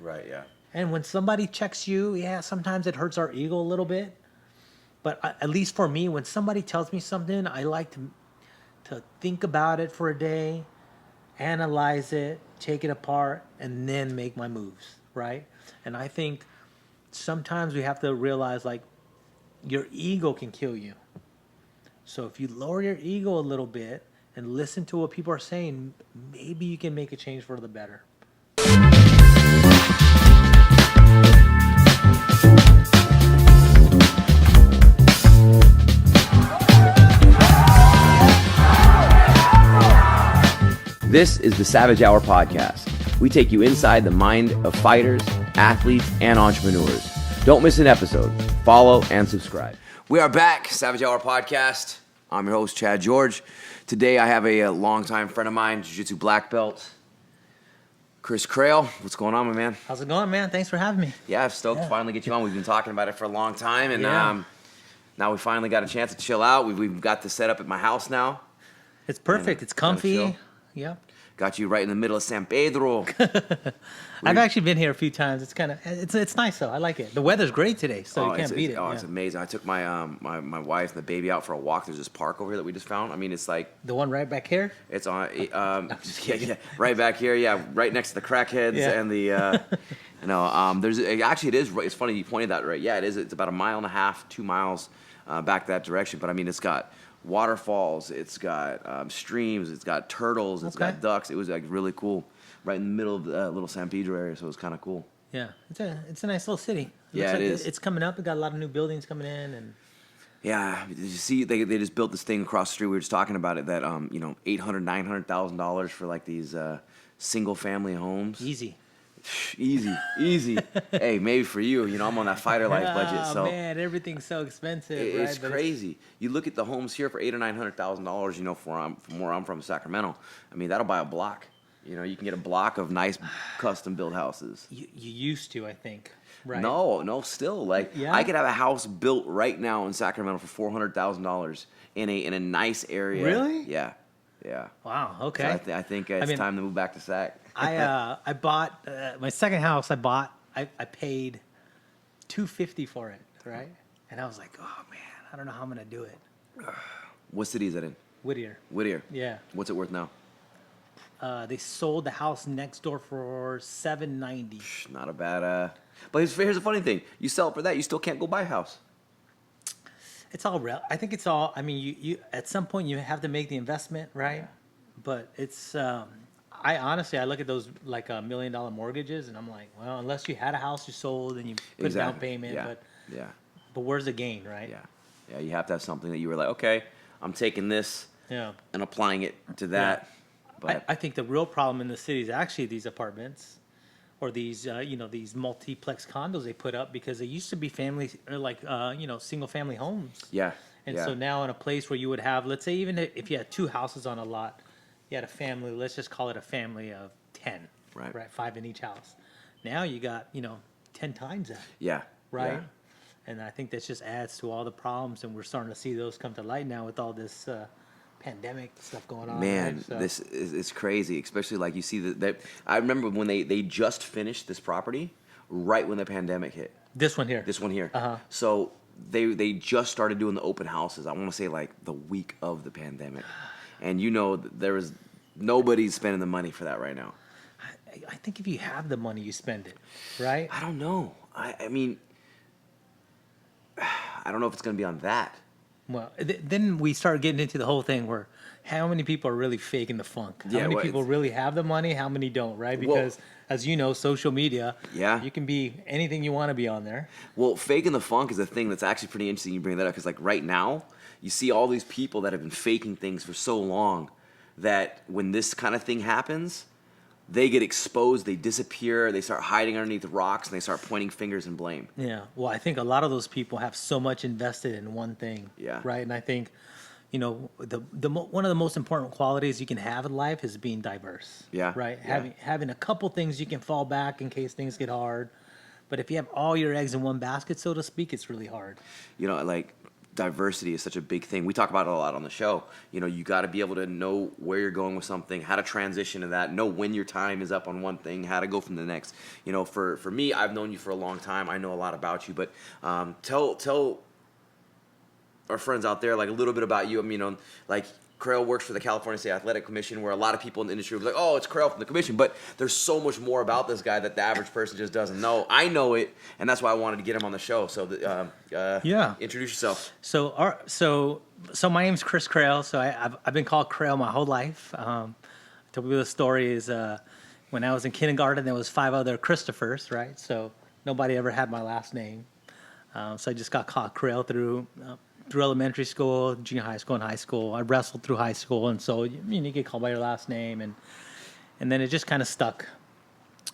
Right, yeah. And when somebody checks you, yeah, sometimes it hurts our ego a little bit. But at least for me, when somebody tells me something, I like to think about it for a day, analyze it, take it apart, and then make my moves, right? And I think sometimes we have to realize, like, your ego can kill you. So if you lower your ego a little bit and listen to what people are saying, maybe you can make a change for the better. This is the Savage Hour Podcast. We take you inside the mind of fighters, athletes, and entrepreneurs. Don't miss an episode. Follow and subscribe. We are back, Savage Hour Podcast. I'm your host, Chad George. Today I have a longtime friend of mine, Jiu-Jitsu black belt, Chris Crail. What's going on, my man? How's it going, man? Thanks for having me. Yeah, I'm stoked to finally get you on. We've been talking about it for a long time, and now we finally got a chance to chill out. We've got this set up at my house now. It's perfect. It's comfy. Yeah. Got you right in the middle of San Pedro. I've actually been here a few times. It's nice though. I like it. The weather's great today, so you can't beat it. Oh, it's amazing. I took my my wife and the baby out for a walk. There's this park over here that we just found. I mean, it's like the one right back here. It's on right back here. Yeah, right next to the crackheads and the there's actually it is. It's funny you pointed that right. Yeah, it is. It's about 1.5 miles, 2 miles back that direction. But I mean, it's got waterfalls, it's got streams, it's got turtles, it's got ducks. It was like really cool, right in the middle of the little San Pedro area, so it was kind of cool. Yeah, it's a nice little city. It is. It's coming up. It got a lot of new buildings coming in, and did you see they just built this thing across the street? We were just talking about it that $800,000-$900,000 for like these single family homes. Easy. Hey, maybe for you, I'm on that fighter life budget. So man, everything's so expensive. It's crazy. You look at the homes here for $800,000 or $900,000. From where I'm from, Sacramento. I mean, that'll buy a block. You can get a block of nice custom built houses. You used to, I think. Right? No, still I could have a house built right now in Sacramento for $400,000 in a nice area. Really? Yeah. Wow. Okay. So I think it's time to move back to Sac. I bought my second house. I paid $250 for it, right? And I was like, oh man, I don't know how I'm gonna do it. What city is that in? Whittier. Yeah. What's it worth now? They sold the house next door for $790. Not a bad. But here's the funny thing: you sell it for that, you still can't go buy a house. It's all real. I think it's all. I mean, you at some point you have to make the investment, right? Yeah. But it's. I honestly look at those like $1 million mortgages, and I'm like, well, unless you had a house you sold and you put a down payment, but where's the gain, right? Yeah. You have to have something that you were like, okay, I'm taking this, and applying it to that. Yeah. But I think the real problem in the city is actually these apartments, or these these multiplex condos they put up, because they used to be family single family homes. Yeah. And so now in a place where you would have, let's say, even if you had 2 houses on a lot, you had a family, let's just call it a family of 10, right? 5 in each house. Now you got, 10 times that. Yeah. Right? Yeah. And I think that just adds to all the problems, and we're starting to see those come to light now with all this pandemic stuff going on. Man, right? So, this is crazy, especially like you see that. I remember when they just finished this property right when the pandemic hit. This one here. Uh-huh. So they just started doing the open houses. I want to say like the week of the pandemic. And there was nobody's spending the money for that right now. I think if you have the money, you spend it, right? I don't know. I mean, I don't know if it's going to be on that. Well, then we start getting into the whole thing where how many people are really faking the funk? How many people really have the money? How many don't, right? Because, as you know, social media, you can be anything you want to be on there. Well, faking the funk is a thing that's actually pretty interesting you bring that up, because like right now, you see all these people that have been faking things for so long that when this kind of thing happens, they get exposed, they disappear, they start hiding underneath rocks, and they start pointing fingers and blame. Yeah. Well, I think a lot of those people have so much invested in one thing. Yeah. Right. And I think, one of the most important qualities you can have in life is being diverse. Yeah. Right. Yeah. Having a couple things you can fall back in case things get hard. But if you have all your eggs in one basket, so to speak, it's really hard. Like diversity is such a big thing. We talk about it a lot on the show. You know, you got to be able to know where you're going with something, how to transition to that, know when your time is up on one thing, how to go from the next. You know, for me, I've known you for a long time. I know a lot about you, but tell our friends out there like a little bit about you. I mean, you know, like Crail works for the California State Athletic Commission, where a lot of people in the industry are like, oh, it's Crail from the commission. But there's so much more about this guy that the average person just doesn't know. I know it, and that's why I wanted to get him on the show. So, introduce yourself. So my name's Chris Crail. So I've been called Crail my whole life. Tell people the story is when I was in kindergarten, there was 5 other Christophers, right? So nobody ever had my last name. So I just got called Crail through elementary school, junior high school, and high school. I wrestled through high school, and so you get called by your last name, and then it just kind of stuck.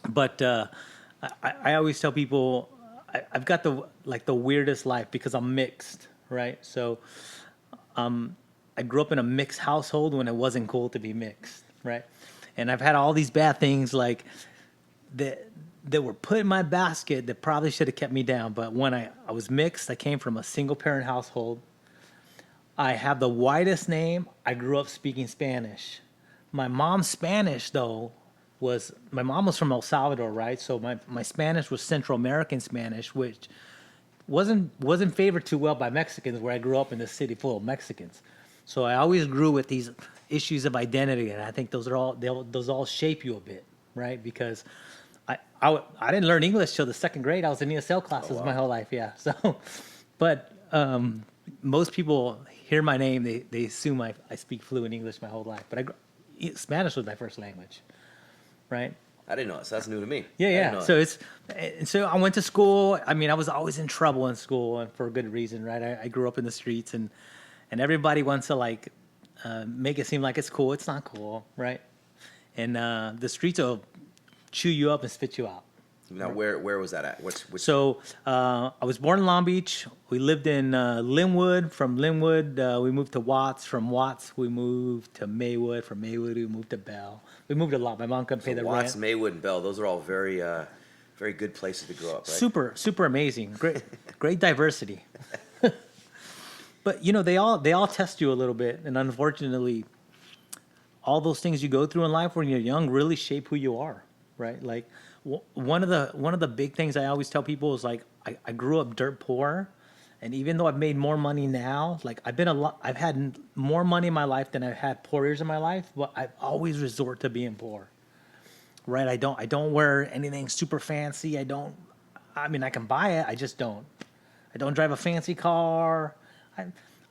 But I always tell people I've got the weirdest life because I'm mixed, right? So I grew up in a mixed household when it wasn't cool to be mixed, right? And I've had all these bad things like that were put in my basket that probably should have kept me down. But when I was mixed, I came from a single parent household. I have the whitest name. I grew up speaking Spanish. My mom's Spanish, though, my mom was from El Salvador, right? So my Spanish was Central American Spanish, which wasn't favored too well by Mexicans, where I grew up in a city full of Mexicans. So I always grew with these issues of identity, and I think those all shape you a bit, right? Because I didn't learn English till the 2nd grade. I was in ESL classes my whole life, yeah. So, but most people hear my name, they assume I speak fluent English my whole life. But Spanish was my first language, right? I didn't know that, so that's new to me. Yeah. So I went to school. I mean, I was always in trouble in school, and for a good reason, right? I grew up in the streets, and everybody wants to like make it seem like it's cool. It's not cool, right? And the streets will chew you up and spit you out. Now, where was that at? So I was born in Long Beach. We lived in Linwood. From Linwood, we moved to Watts. From Watts, we moved to Maywood. From Maywood, we moved to Bell. We moved a lot. My mom couldn't pay the Watts, rent. Maywood, and Bell, those are all very, very good places to grow up, right? Super amazing. Great diversity. But you know, they all test you a little bit, and unfortunately, all those things you go through in life when you're young really shape who you are, right? Like one of the big things I always tell people is like I grew up dirt poor, and even though I've made more money now, like I've had more money in my life than I've had poor years in my life, but I've always resort to being poor, right? I don't wear anything super fancy. I mean, I can buy it. I just don't. I don't drive a fancy car.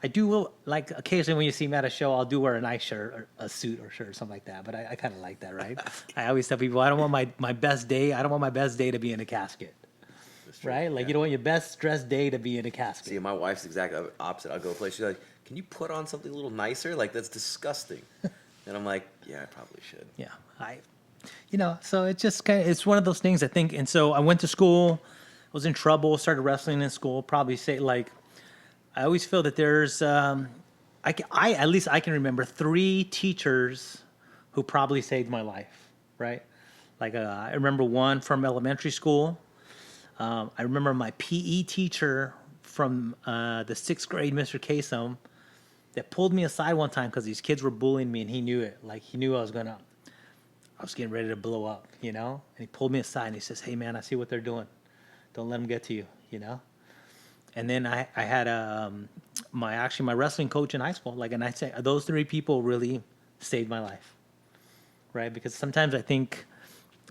I do, like, occasionally when you see me at a show, I'll do wear a nice shirt or a suit or shirt or something like that. But I kind of like that, right? I always tell people I don't want my best day. I don't want my best day to be in a casket, right? Like, you don't want your best dressed day to be in a casket. See, my wife's the exact opposite. I'll go to a place, she's like, can you put on something a little nicer? Like, that's disgusting. And I'm like, yeah, I probably should. Yeah, so it's just it's one of those things, I think. And so I went to school, was in trouble, started wrestling in school. Probably say like, I always feel that there's, at least I can remember 3 teachers who probably saved my life, right? Like I remember one from elementary school. I remember my PE teacher from the 6th grade, Mr. Kasem, that pulled me aside one time because these kids were bullying me, and he knew it. Like he knew I was getting ready to blow up, you know? And he pulled me aside and he says, hey man, I see what they're doing. Don't let them get to you, you know? And then I had my wrestling coach in high school. Like, and I say those 3 people really saved my life, right? Because sometimes I think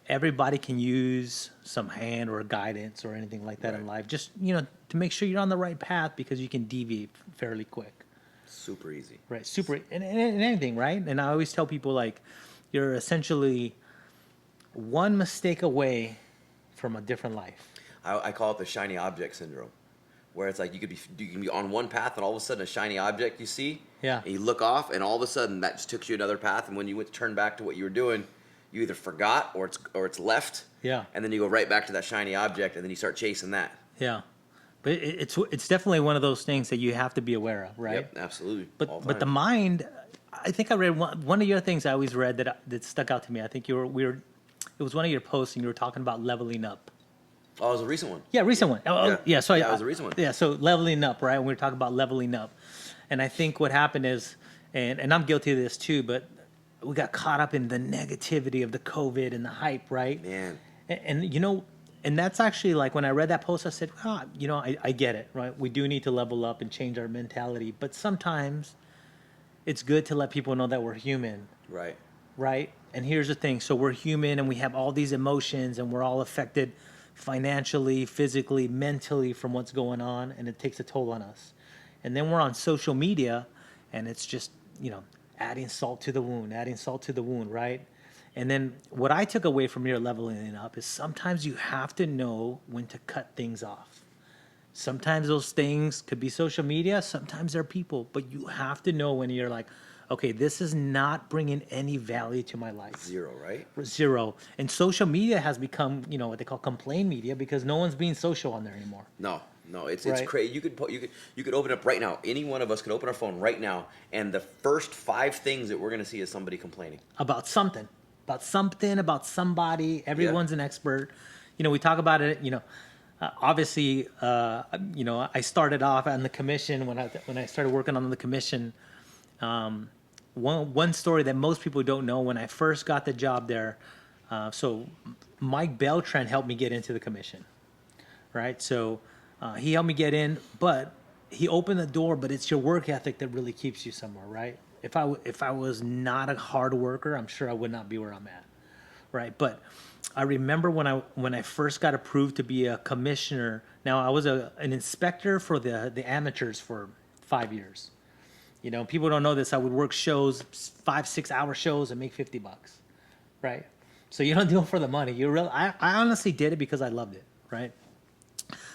everybody can use some hand or guidance or anything like that in life, just to make sure you're on the right path, because you can deviate fairly quick. Super easy, right? In anything, right? And I always tell people like, you're essentially one mistake away from a different life. I call it the shiny object syndrome. Where it's like you can be on one path, and all of a sudden a shiny object you see, and you look off, and all of a sudden that just took you another path. And when you went to turn back to what you were doing, you either forgot or it's left. Yeah. And then you go right back to that shiny object, and then you start chasing that. Yeah. But it's definitely one of those things that you have to be aware of, right? Yep, absolutely. But the mind, I think I read one of your things I always read that stuck out to me. I think it was one of your posts, and you were talking about leveling up. Oh, it was a recent one. Yeah, recent one. Oh, Yeah. yeah. So Yeah, it was a recent one. Yeah, so leveling up, right? We were talking about leveling up, and I think what happened is, and I'm guilty of this too, but we got caught up in the negativity of the COVID and the hype, right? Man. And you know, and that's actually like when I read that post, I said, oh, you know, I get it, right? We do need to level up and change our mentality, but sometimes it's good to let people know that we're human, Right. right? And here's the thing. So we're human and we have all these emotions and we're all affected financially, physically, mentally from what's going on, and it takes a toll on us. And then we're on social media and it's just, you know, adding salt to the wound, right? And then what I took away from your leveling up is sometimes you have to know when to cut things off. Sometimes those things could be social media, sometimes they're people, but you have to know when you're like, okay, this is not bringing any value to my life. Zero, right? Zero. And social media has become, you know, what they call complain media because no one's being social on there anymore. No, it's Right. crazy. You could open up right now. Any one of us could open our phone right now, and the first 5 things that we're gonna see is somebody complaining. About something, about somebody. Everyone's an expert. You know, we talk about it, you know, obviously, you know, I started off on the commission when I started working on the commission. One story that most people don't know, when I first got the job there, so Mike Beltran helped me get into the commission, right? So he helped me get in, but he opened the door. But it's your work ethic that really keeps you somewhere, right? If I was not a hard worker, I'm sure I would not be where I'm at, right? But I remember when I first got approved to be a commissioner. Now I was an inspector for the amateurs for 5 years. You know, people don't know this. I would work shows, 5-6 hour shows, and make $50, right? So you don't do it for the money. I honestly did it because I loved it, right?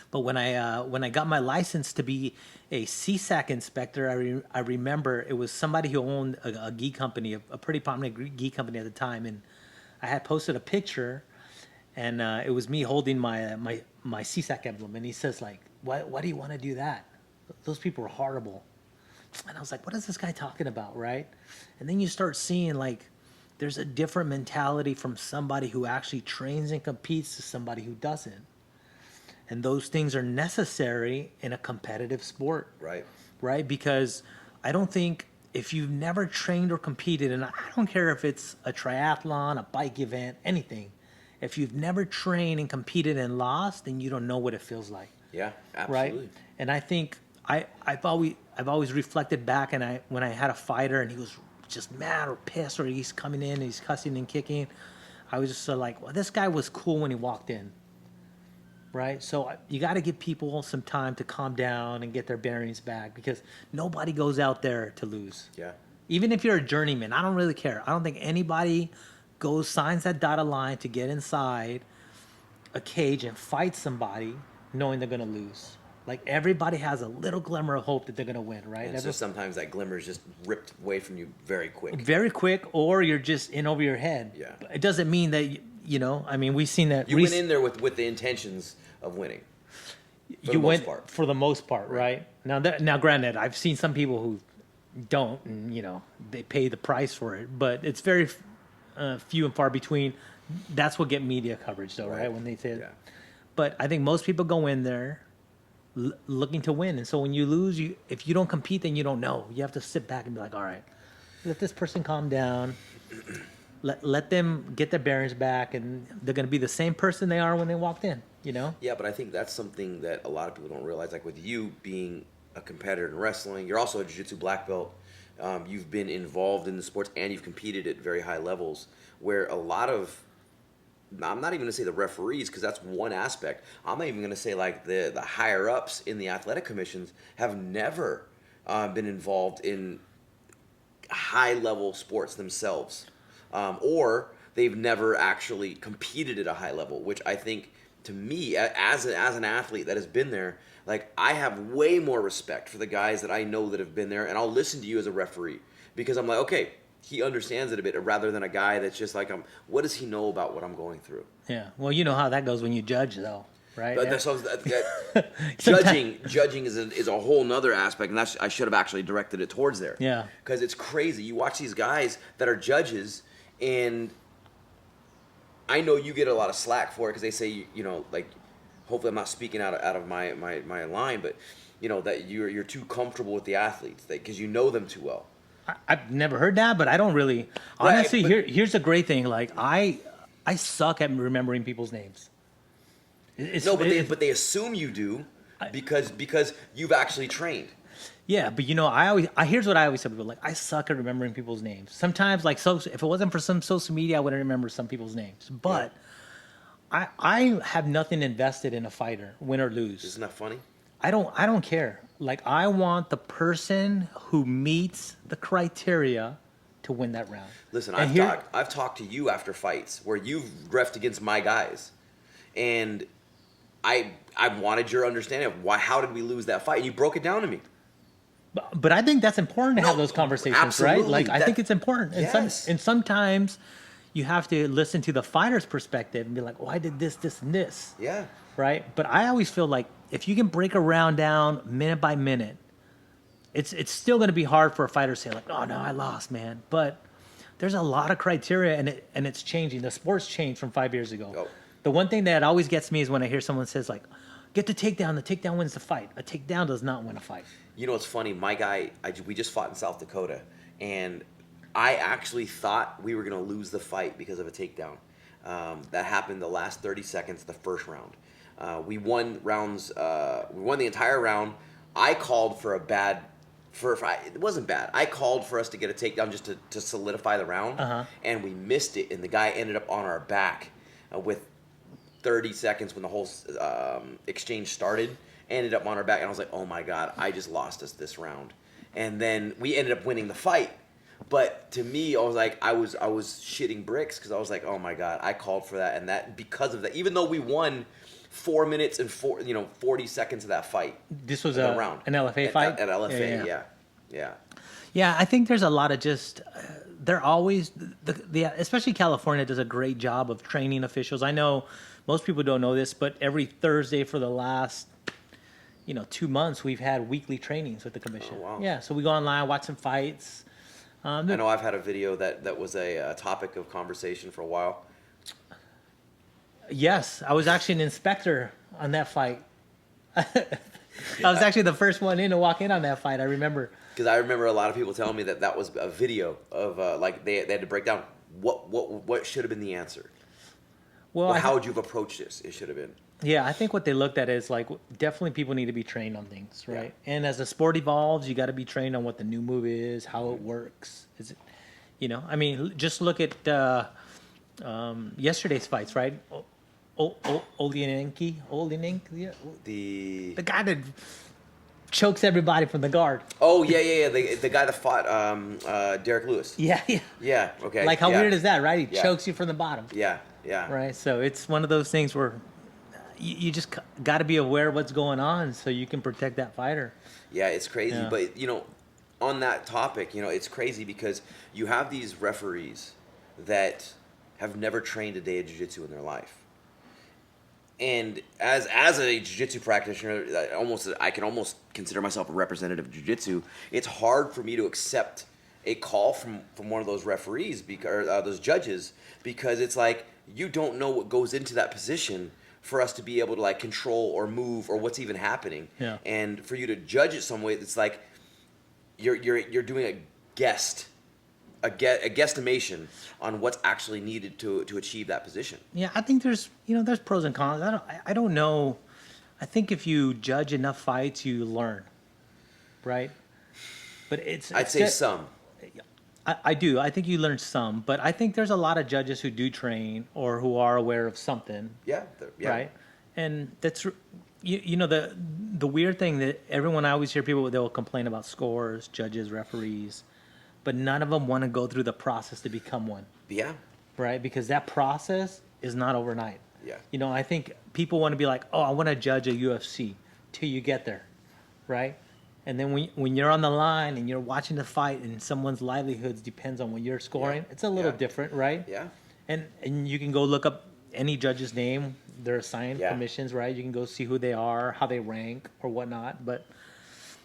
But when I got my license to be a CSAC inspector, I remember it was somebody who owned a gi company, a pretty prominent gi company at the time, and I had posted a picture, and it was me holding my CSAC emblem, and he says like, why do you want to do that? Those people are horrible. And I was like, what is this guy talking about, right? And then you start seeing like there's a different mentality from somebody who actually trains and competes to somebody who doesn't. And those things are necessary in a competitive sport. Right. Right? Because I don't think if you've never trained or competed, and I don't care if it's a triathlon, a bike event, anything, if you've never trained and competed and lost, then you don't know what it feels like. Yeah, absolutely. Right? And I think I've always reflected back, and when I had a fighter and he was just mad or pissed, or he's coming in and he's cussing and kicking, I was just sort of like, well, this guy was cool when he walked in, right? So you got to give people some time to calm down and get their bearings back, because nobody goes out there to lose. Yeah. Even if you're a journeyman, I don't really care. I don't think anybody signs that dotted line to get inside a cage and fight somebody knowing they're going to lose. Like, everybody has a little glimmer of hope that they're going to win, right? And so sometimes that glimmer is just ripped away from you very quick. Very quick, or you're just in over your head. Yeah. It doesn't mean that, you know, I mean, we've seen that. You went in there with the intentions of winning. For the most part, right? Now, granted, I've seen some people who don't, and, you know, they pay the price for it, but it's very few and far between. That's what get media coverage, though, right? When they say it. Yeah. But I think most people go in there looking to win, and so when you lose, if you don't compete, then you don't know. You have to sit back and be like, all right, let this person calm down, let them get their bearings back, and they're going to be the same person they are when they walked in, you know? Yeah, but I think that's something that a lot of people don't realize. Like, with you being a competitor in wrestling, you're also a jiu-jitsu black belt. You've been involved in the sports and you've competed at very high levels, where a lot of, I'm not even going to say the referees, because that's one aspect. I'm not even going to say like the higher ups in the athletic commissions have never been involved in high level sports themselves, or they've never actually competed at a high level. Which I think, to me, as an athlete that has been there, like, I have way more respect for the guys that I know that have been there, and I'll listen to you as a referee, because I'm like, okay, he understands it a bit, rather than a guy that's just like, what does he know about what I'm going through? Yeah. Well, you know how that goes when you judge, though, right? But judging is a whole nother aspect, and I should have actually directed it towards there. Yeah. Because it's crazy. You watch these guys that are judges, and I know you get a lot of slack for it, because they say, you know, like, hopefully I'm not speaking out of my line, but you know that you're too comfortable with the athletes because you know them too well. I've never heard that, but I don't really. Right, Honestly, but here's the great thing. Like I suck at remembering people's names. It's, no, but it, they assume you do because you've actually trained. Yeah, but I here's what I always tell people, like I suck at remembering people's names. Sometimes like if it wasn't for some social media, I wouldn't remember some people's names. But I have nothing invested in a fighter, win or lose. Isn't that funny? I don't care. Like I want the person who meets the criteria to win that round. Listen, And I've talked to you after fights where you've reffed against my guys, and I wanted your understanding of how did we lose that fight, and you broke it down to me. But I think that's important to have those conversations, absolutely. right? Like I think it's important. Yes. And sometimes you have to listen to the fighter's perspective and be like, why did this, and this? Yeah. Right? But I always feel like if you can break a round down minute by minute, it's still going to be hard for a fighter to say like, oh no, I lost, man. But there's a lot of criteria, and it's changing. The sport's changed from 5 years ago. Oh. The one thing that always gets me is when I hear someone says like, get the takedown. The takedown wins the fight. A takedown does not win a fight. You know what's funny? My guy, we just fought in South Dakota, and I actually thought we were going to lose the fight because of a takedown. That happened the last 30 seconds of the first round. We won rounds. We won the entire round. I called for it wasn't bad. I called for us to get a takedown just to solidify the round, and we missed it, and the guy ended up on our back with 30 seconds when the whole exchange started. Ended up on our back, and I was like, oh my God, I just lost us this round. And then we ended up winning the fight. But to me, I was like, I was shitting bricks because I was like, oh my God, I called for that, and that because of that, even though we won 4 minutes and 40 seconds of that fight. This was a round, an LFA fight at LFA, yeah. Yeah, I think there's a lot of just they're always especially California does a great job of training officials. I know most people don't know this, but every Thursday for the last 2 months, we've had weekly trainings with the commission. Oh, wow. Yeah, so we go online, watch some fights. I know I've had a video that was a topic of conversation for a while. Yes, I was actually an inspector on that fight. I was actually the first one in to walk in on that fight, I remember. Because I remember a lot of people telling me that was a video of like they had to break down what should have been the answer. Well, how would you have approached this? It should have been. Yeah, I think what they looked at is like definitely people need to be trained on things, right? Yeah. And as the sport evolves, you got to be trained on what the new move is, how it works. Is it, I mean, just look at yesterday's fights, right? Olenenki, the guy that chokes everybody from the guard. Oh yeah. The guy that fought Derek Lewis. Yeah. Yeah. Okay. Like how weird is that, right? He chokes you from the bottom. Yeah. Right. So it's one of those things where you just got to be aware of what's going on so you can protect that fighter. Yeah, it's crazy. Yeah. But, on that topic, it's crazy because you have these referees that have never trained a day of jiu-jitsu in their life. And as a jiu-jitsu practitioner, I can almost consider myself a representative of jiu-jitsu. It's hard for me to accept a call from one of those referees or those judges because it's like you don't know what goes into that position for us to be able to like control or move or what's even happening. Yeah. And for you to judge it some way, it's like you're doing a guesstimation on what's actually needed to achieve that position. Yeah, I think there's there's pros and cons. I don't know. I think if you judge enough fights, you learn, right? But I'd say some. I do. I think you learn some, but I think there's a lot of judges who do train or who are aware of something. Yeah. Right. And that's the weird thing that I always hear people they'll complain about scores, judges, referees, but none of them want to go through the process to become one. Yeah. Right, because that process is not overnight. Yeah. I think people want to be like, oh, I want to judge a UFC till you get there, right? And then when you're on the line and you're watching the fight and someone's livelihoods depends on what you're scoring, it's a little different, right? Yeah. And you can go look up any judge's name, their assigned commissions, right? You can go see who they are, how they rank, or whatnot. But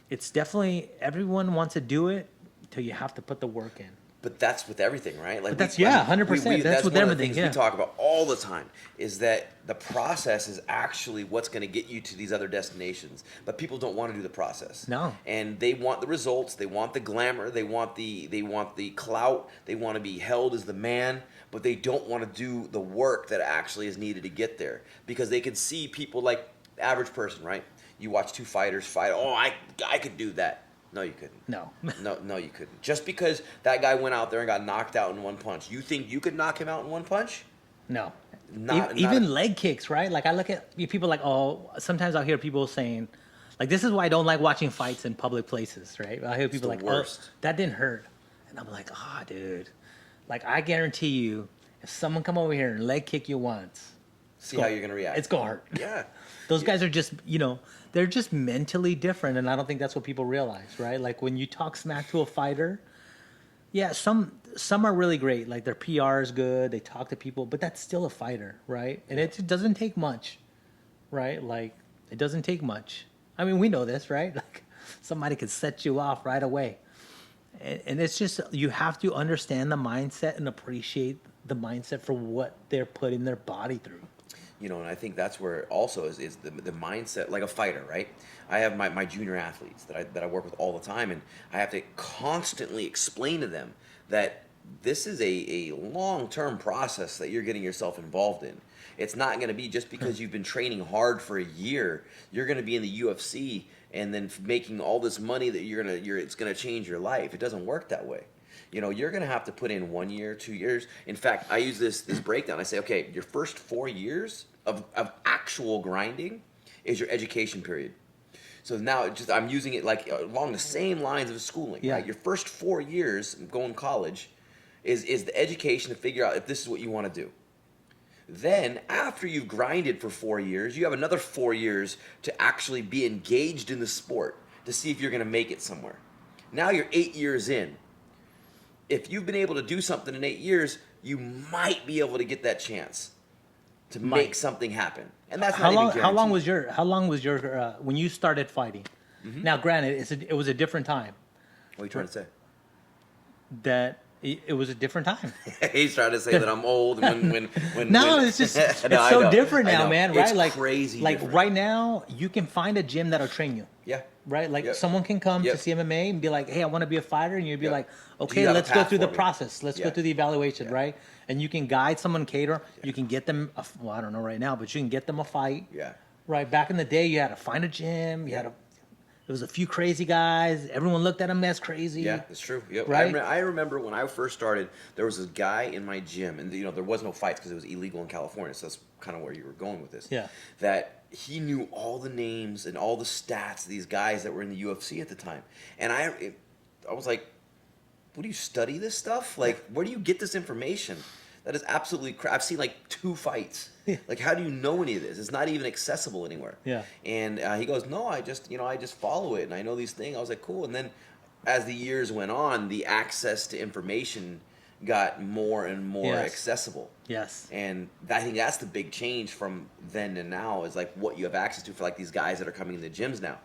it's definitely everyone wants to do it till you have to put the work in. But that's with everything, right? Like But that's 100%. That's with one of the everything. things Yeah. we talk about all the time is that the process is actually what's going to get you to these other destinations. But people don't want to do the process. No. And they want the results. They want the glamour. They want the clout. They want to be held as the man. But they don't want to do the work that actually is needed to get there, because they can see people like the average person, right? You watch two fighters fight. Oh, I could do that. No, you couldn't. No. No, you couldn't. Just because that guy went out there and got knocked out in one punch, you think you could knock him out in one punch? No. Not Even leg kicks, right? Like I look at people like, oh, sometimes I'll hear people saying, like, this is why I don't like watching fights in public places, right? I hear people the like, worst. oh, that didn't hurt. And I'm like, dude. Like, I guarantee you, if someone come over here and leg kick you once, See how you're gonna react. it's going to hurt. Yeah. Those guys are just, they're just mentally different, and I don't think that's what people realize, right? Like when you talk smack to a fighter, yeah, some are really great. Like their PR is good, they talk to people, but that's still a fighter, right? And it doesn't take much, right? Like it doesn't take much. I mean, we know this, right? Like somebody could set you off right away. And it's just, you have to understand the mindset and appreciate the mindset for what they're putting their body through. And I think that's where also is the mindset, like a fighter, right? I have my junior athletes that I work with all the time, and I have to constantly explain to them that this is a long-term process that you're getting yourself involved in. It's not going to be just because you've been training hard for a year, you're going to be in the UFC and then making all this money that it's going to change your life. It doesn't work that way. You're going to have to put in 1 year, 2 years. In fact, I use this breakdown. I say, okay, your first 4 years of actual grinding is your education period. So now I'm using it like along the same lines of schooling. Yeah. Right? Your first 4 years going to college is the education to figure out if this is what you want to do. Then after you've grinded for 4 years, you have another 4 years to actually be engaged in the sport to see if you're going to make it somewhere. Now you're 8 years in. If you've been able to do something in 8 years, you might be able to get that chance to make something happen. And that's not even guaranteed. How long was your when you started fighting? Mm-hmm. Now, granted, it was a different time. What are you trying to say? That it was a different time. He's trying to say that I'm old. When it's just it's so different now, man. Right? It's like crazy. Like different. right now, you can find a gym that'll train you. Yeah. Right? Like Yep. someone can come Yep. to see MMA and be like, hey, I want to be a fighter. And you'd be Yep. like, Do okay, you have a let's go path through the for me? process. Let's go Yeah. through the evaluation, Yeah. right? And you can guide someone, cater. Yeah. You can get them, I don't know right now, but you can get them a fight. Yeah. Right? Back in the day, you had to find a gym. There was a few crazy guys. Everyone looked at them as crazy. Yeah, that's true. Yep. Right? I remember when I first started, there was this guy in my gym, and there was no fights because it was illegal in California. So that's kind of where you were going with this. Yeah. That he knew all the names and all the stats of these guys that were in the UFC at the time, and I was like, "What do you study this stuff? Like, where do you get this information?" That is absolutely crap. I've seen like 2 fights. Like, how do you know any of this? It's not even accessible anywhere. Yeah. And he goes, no, I just follow it, and I know these things. I was like, cool. And then as the years went on, the access to information got more and more accessible. Yes. And I think that's the big change from then to now is like what you have access to for like these guys that are coming in the gyms now.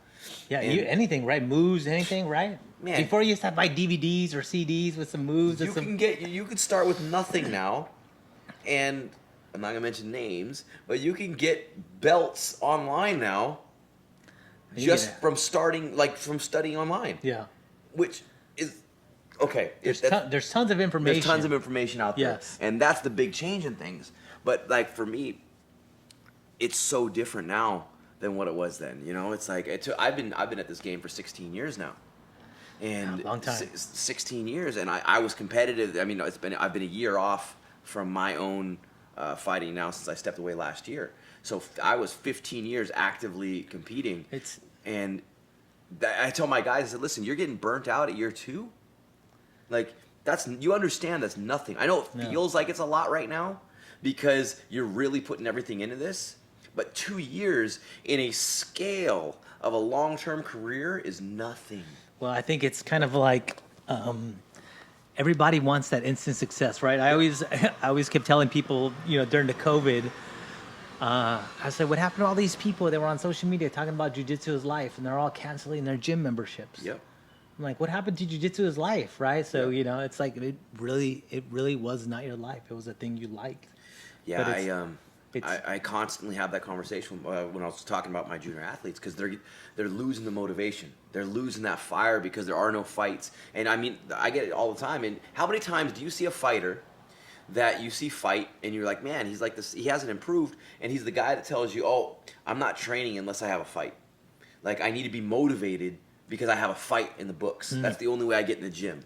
Yeah, anything, right? Moves, anything, right? Man. Before you used to buy DVDs or CDs with some moves. You could start with nothing now, and I'm not gonna mention names, but you can get belts online now, just from studying online. Yeah. Which is okay. There's tons of information. There's tons of information out there, Yes. and that's the big change in things. But like for me, it's so different now than what it was then. It's like I've been at this game for 16 years now. And long time. 16 years, and I was competitive. I mean, I've been a year off from my own fighting now since I stepped away last year. So I was 15 years actively competing. And I tell my guys, I said, listen, you're getting burnt out at year 2. Like you understand that's nothing. I know it feels like it's a lot right now because you're really putting everything into this. But 2 years in a scale of a long-term career is nothing. Well, I think it's kind of like everybody wants that instant success, right? I always kept telling people, during the COVID, I said, what happened to all these people that were on social media talking about jiu-jitsu is life, and they're all canceling their gym memberships? Yep. I'm like, what happened to jiu-jitsu is life, right? So, Yeah. you know, it's like it really was not your life. It was a thing you liked. Yeah, But it's I constantly have that conversation when I was talking about my junior athletes because they're losing the motivation, they're losing that fire because there are no fights. And I mean, I get it all the time. And how many times do you see a fighter that you see fight and you're like, man, he's like this, he hasn't improved, and he's the guy that tells you, oh, I'm not training unless I have a fight. Like I need to be motivated because I have a fight in the books. That's the only way I get in the gym.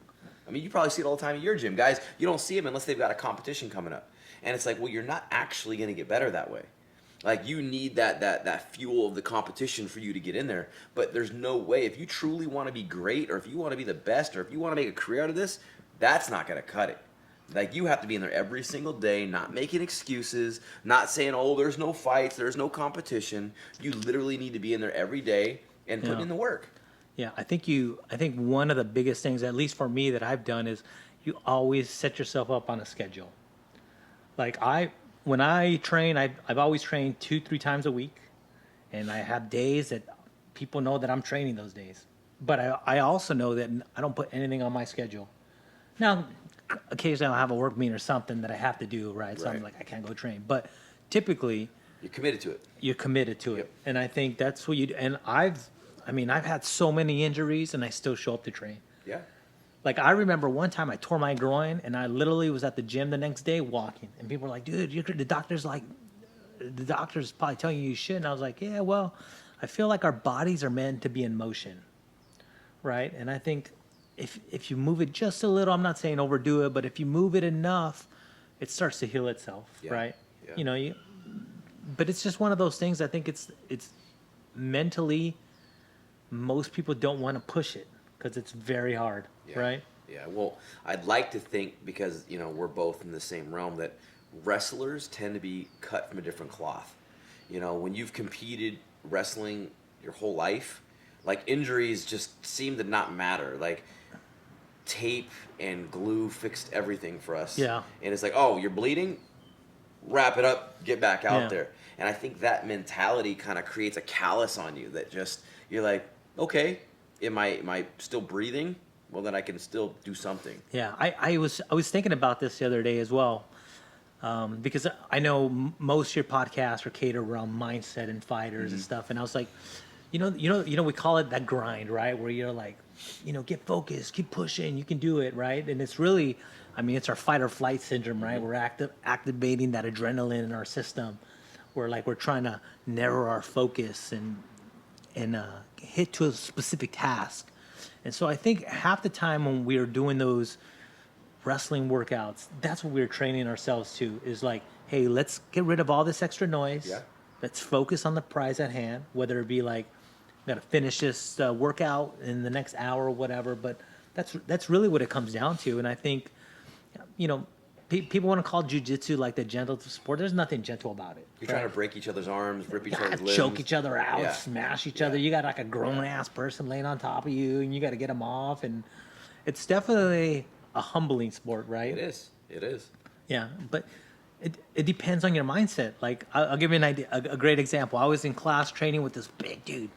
I mean, you probably see it all the time in your gym. Guys, you don't see them unless they've got a competition coming up. And it's like, well, you're not actually going to get better that way. Like you need that fuel of the competition for you to get in there. But there's no way, if you truly want to be great, or if you want to be the best, or if you want to make a career out of this, that's not going to cut it. Like you have to be in there every single day, not making excuses, not saying, oh, there's no fights, there's no competition. You literally need to be in there every day and putting Yeah. in the work. Yeah, I think one of the biggest things, at least for me, that I've done is you always set yourself up on a schedule. Like when I train, I've always trained 2-3 times a week, and I have days that people know that I'm training those days. But I also know that I don't put anything on my schedule. Now, occasionally I'll have a work meeting or something that I have to do, right? So I'm Right. like, I can't go train. But typically, You're committed to it. you're committed to it. Yep. And I think that's what you do. And I've had so many injuries and I still show up to train. Yeah. Like I remember one time I tore my groin and I literally was at the gym the next day walking, and people were like, dude, the doctor's probably telling you should. And I was like, yeah, well, I feel like our bodies are meant to be in motion. Right. And I think if you move it just a little, I'm not saying overdo it, but if you move it enough, it starts to heal itself. Yeah. Right. Yeah. You know, but it's just one of those things. I think it's mentally, most people don't want to push it because it's very hard, Yeah. right? Yeah. Well, I'd like to think, because we're both in the same realm, that wrestlers tend to be cut from a different cloth. When you've competed wrestling your whole life, like injuries just seem to not matter. Like tape and glue fixed everything for us. Yeah. And it's like, oh, you're bleeding? Wrap it up, get back out Yeah. there. And I think that mentality kind of creates a callus on you that just, you're like, okay, am I still breathing? Well, then I can still do something. Yeah, I was thinking about this the other day as well, because I know most of your podcasts are catered around mindset and fighters and stuff, and I was like, we call it that grind, right? Where you're like, get focused, keep pushing, you can do it, right? And it's really, it's our fight or flight syndrome, right? We're activating that adrenaline in our system. We're trying to narrow our focus and hit to a specific task. And so I think half the time when we are doing those wrestling workouts, that's what we're training ourselves to, is like, hey, let's get rid of all this extra noise. Yeah. Let's focus on the prize at hand, whether it be like, got to finish this workout in the next hour or whatever. But that's really what it comes down to. And I think, people want to call jiu-jitsu like the gentle sport. There's nothing gentle about it. You're trying to break each other's arms, rip each You gotta other's limbs. choke each other out, Yeah. smash each Yeah. other. You got like a grown ass person laying on top of you, and you got to get them off. And it's definitely a humbling sport, right? It is. Yeah, but it depends on your mindset. Like I'll give you an idea, a great example. I was in class training with this big dude,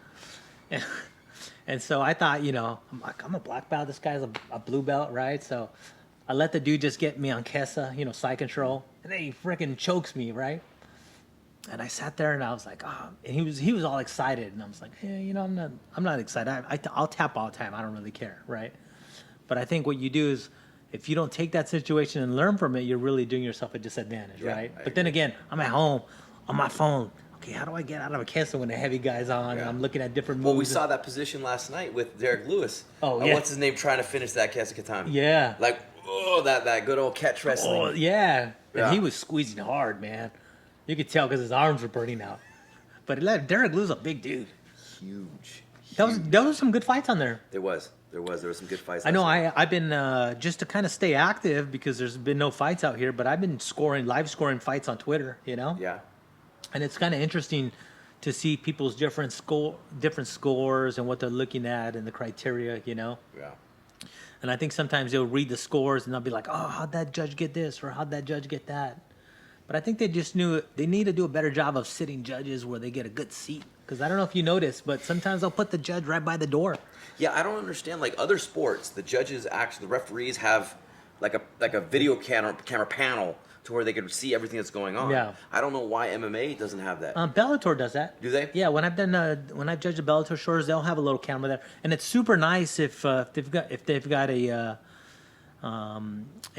and so I thought, I'm a black belt. This guy's a blue belt, right? So I let the dude just get me on Kesa, side control, and then he freaking chokes me, right? And I sat there and I was like, oh, and he was all excited, and I was like, hey, I'm not excited. I'll tap all the time. I don't really care, right? But I think what you do is, if you don't take that situation and learn from it, you're really doing yourself a disadvantage, Yeah, right? I But then agree. again, I'm at home on my phone. Okay, how do I get out of a Kesa when the heavy guy's on? Yeah. And I'm looking at different moves. Well, we saw that position last night with Derek Lewis. Oh, yeah. What's his name trying to finish that Kesikatami? Yeah. Like, that good old catch wrestling. Oh, yeah. Yeah. And he was squeezing hard, man. You could tell because his arms were burning out. But Derek Lou's a big dude. Huge. There was some good fights on there. There was some good fights. I know. last night. I've been just to kind of stay active because there's been no fights out here, but I've been live scoring fights on Twitter. Yeah. And it's kind of interesting to see people's different scores and what they're looking at and the criteria. Yeah. And I think sometimes they'll read the scores and they'll be like, "Oh, how'd that judge get this?" or "How'd that judge get that?" But I think they just knew they need to do a better job of sitting judges where they get a good seat. Because I don't know if you noticed, but sometimes they'll put the judge right by the door. Yeah, I don't understand. Like other sports, the judges actually, the referees have like a video camera panel to where they can see everything that's going on. Yeah. I don't know why MMA doesn't have that. Bellator does that. Do they? Yeah, when I've judged the Bellator shows, they'll have a little camera there, and it's super nice if they've got a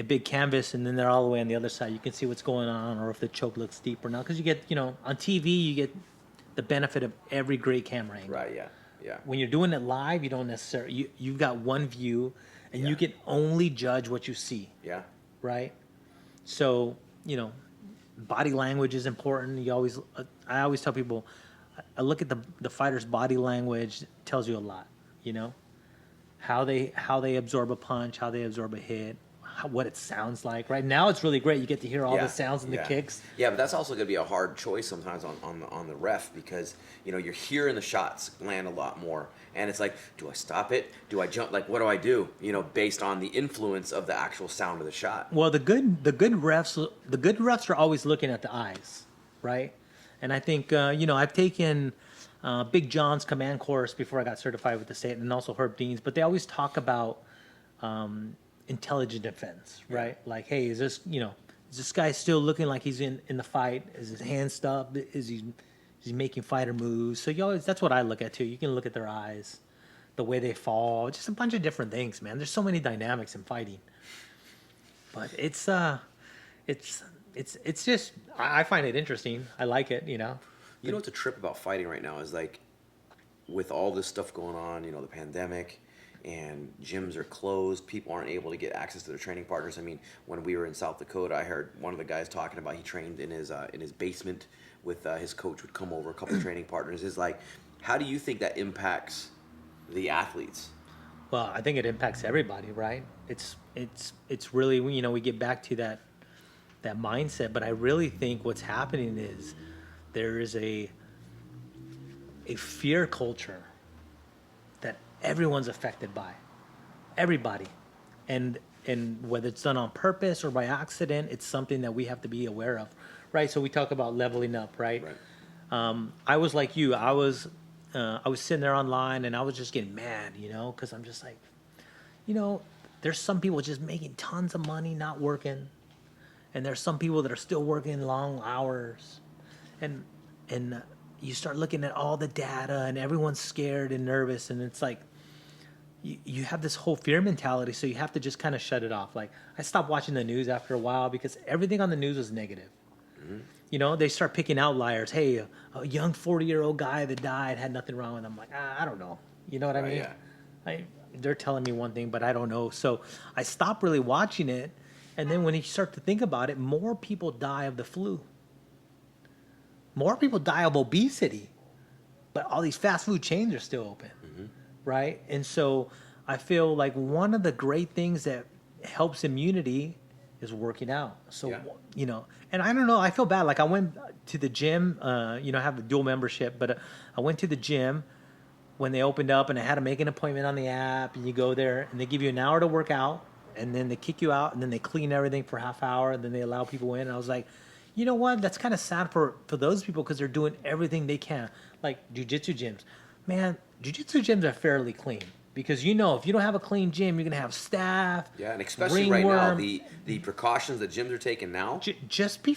big canvas and then they're all the way on the other side. You can see what's going on, or if the choke looks deep or not. Because you get on TV, you get the benefit of every great camera angle. Right. Yeah. Yeah. When you're doing it live, you don't necessarily you've got one view, and you can only judge what you see. Yeah. Right. So body language is important. I always tell people, I look at the fighter's body language. Tells you a lot. How they absorb a punch, how they absorb a hit, what it sounds like. Right now, it's really great. You get to hear all the sounds and the kicks. Yeah, but that's also going to be a hard choice sometimes on the ref, because you're hearing the shots land a lot more, and it's like, do I stop it? Do I jump? Like, what do I do? Based on the influence of the actual sound of the shot. Well, the good refs are always looking at the eyes, right? And I think I've taken Big John's command course before I got certified with the state, and also Herb Dean's, but they always talk about intelligent defense, right? Like, hey, is this guy still looking like he's in the fight? Is his hands up? Is he making fighter moves? So that's what I look at too. You can look at their eyes, the way they fall, just a bunch of different things, man. There's so many dynamics in fighting, but it's just, I find it interesting. I like it, You know what's a trip about fighting right now is, like, with all this stuff going on, the pandemic, and gyms are closed, people aren't able to get access to their training partners. I mean, when we were in South Dakota, I heard one of the guys talking about he trained in his basement with his coach would come over, a couple of training partners. Is like, how do you think that impacts the athletes? Well, I think it impacts everybody, right? It's really, we get back to that mindset, but I really think what's happening is there is a fear culture that everyone's affected by. Everybody. And whether it's done on purpose or by accident, it's something that we have to be aware of, right? So we talk about leveling up, right? I was like you. I was sitting there online, and I was just getting mad, because I'm just like, there's some people just making tons of money not working, and there's some people that are still working long hours, and you start looking at all the data, and everyone's scared and nervous, and it's like you have this whole fear mentality, so you have to just kind of shut it off. Like, I stopped watching the news after a while because everything on the news was negative. Mm-hmm. They start picking outliers. Hey, a young 40-year-old guy that died had nothing wrong with him. I'm like, I don't know. You know what I mean? Yeah. They're telling me one thing, but I don't know. So I stopped really watching it, and then when you start to think about it, more people die of the flu. More people die of obesity, but all these fast food chains are still open, right? And so I feel like one of the great things that helps immunity is working out. So, and I don't know, I feel bad. Like, I went to the gym, I have a dual membership, but I went to the gym when they opened up, and I had to make an appointment on the app, and you go there, and they give you an hour to work out, and then they kick you out, and then they clean everything for half hour, and then they allow people in. And I was like, you know what? That's kind of sad for those people, because they're doing everything they can. Like jiu-jitsu gyms. Man, jiu-jitsu gyms are fairly clean, because if you don't have a clean gym, you're going to have staph. Yeah, and especially right now, the precautions that gyms are taking now.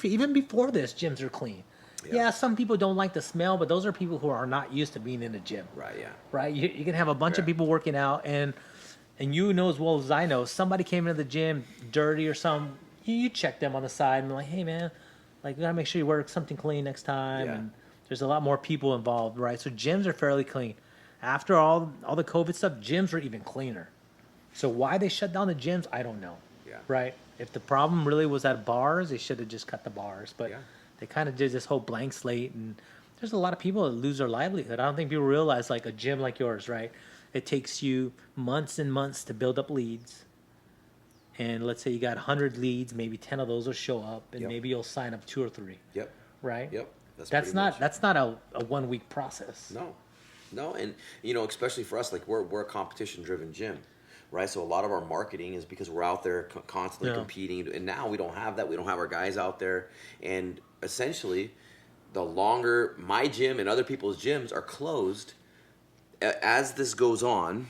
Even before this, gyms are clean. Yeah, some people don't like the smell, but those are people who are not used to being in a gym. Right, yeah. Right? You can have a bunch of people working out, and you know as well as I know, somebody came into the gym dirty or something, you check them on the side and be like, hey, man, like, you got to make sure you wear something clean next time. Yeah. And there's a lot more people involved, right? So gyms are fairly clean. After all the COVID stuff, gyms are even cleaner. So why they shut down the gyms, I don't know. Yeah. Right? If the problem really was at bars, they should have just cut the bars. But they kind of did this whole blank slate, and there's a lot of people that lose their livelihood. I don't think people realize, like, a gym like yours, right? It takes you months and months to build up leads. And let's say you got 100 leads, maybe 10 of those will show up, and maybe you'll sign up 2 or 3. Yep. Right? Yep. That's not a 1 week process. No, and especially for us, like, we're a competition driven gym. right? So a lot of our marketing is because we're out there constantly Yeah. competing, and now we don't have that. We don't have our guys out there, and essentially, the longer my gym and other people's gyms are closed, as this goes on,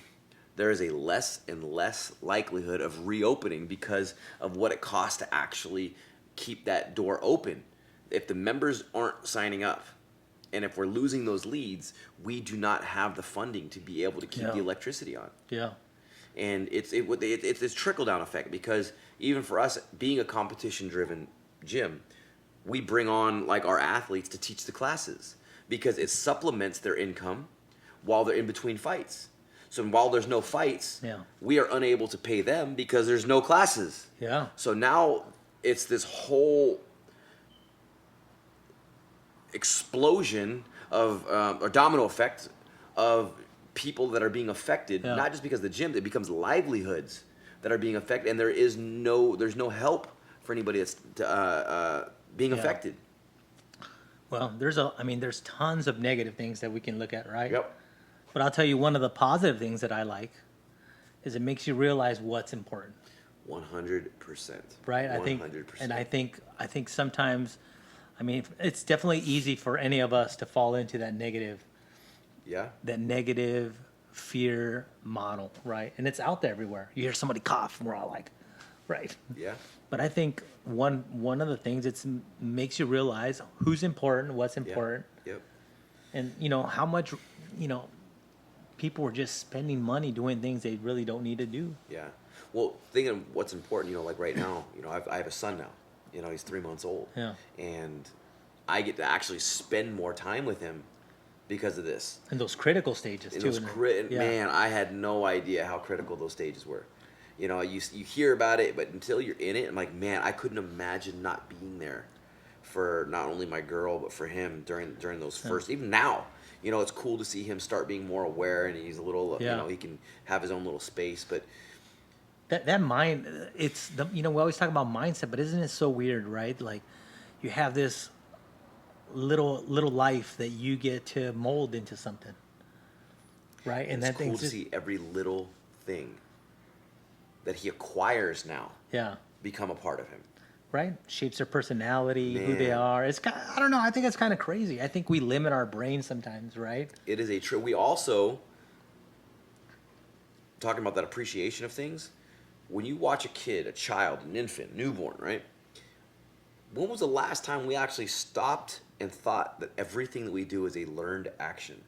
there is a less and less likelihood of reopening because of what it costs to actually keep that door open. If the members aren't signing up, and if we're losing those leads, we do not have the funding to be able to keep Yeah. the electricity on. Yeah. And it's this trickle down effect, because even for us being a competition driven gym, we bring on like our athletes to teach the classes because it supplements their income while they're in between fights. So while there's no fights, Yeah. we are unable to pay them because there's no classes. Yeah. So now it's this whole explosion of or domino effect of people that are being affected, Yeah. not just because of the gym, it becomes livelihoods that are being affected, and there's no help for anybody that's being Yeah. affected. Well, there's tons of negative things that we can look at, right? Yep. But I'll tell you, one of the positive things that I like is it makes you realize what's important, 100%. right? 100%. I think sometimes, it's definitely easy for any of us to fall into that negative fear model, right? And it's out there everywhere. You hear somebody cough, and we're all like, right? Yeah. But I think one of the things makes you realize who's important, what's important, Yep. and how much people are just spending money doing things they really don't need to do. Yeah. Well, thinking of what's important, like right now, I have a son now. He's 3 months old. Yeah. And I get to actually spend more time with him because of this. And those critical stages And too. those man, I had no idea how critical those stages were. You hear about it, but until you're in it, I'm like, man, I couldn't imagine not being there for not only my girl but for him during those first. Even now, it's cool to see him start being more aware, and he's a little, he can have his own little space. But that mind, we always talk about mindset, but isn't it so weird, right? Like, you have this little life that you get to mold into something, right? And it's that cool to see every little thing that he acquires now become a part of him. Right? Shapes their personality, who they Man. are. I don't know. I think it's kind of crazy. I think we limit our brain sometimes, right? It is a true. We also, talking about that appreciation of things, when you watch a kid, a child, an infant, newborn, right? When was the last time we actually stopped and thought that everything that we do is a learned action?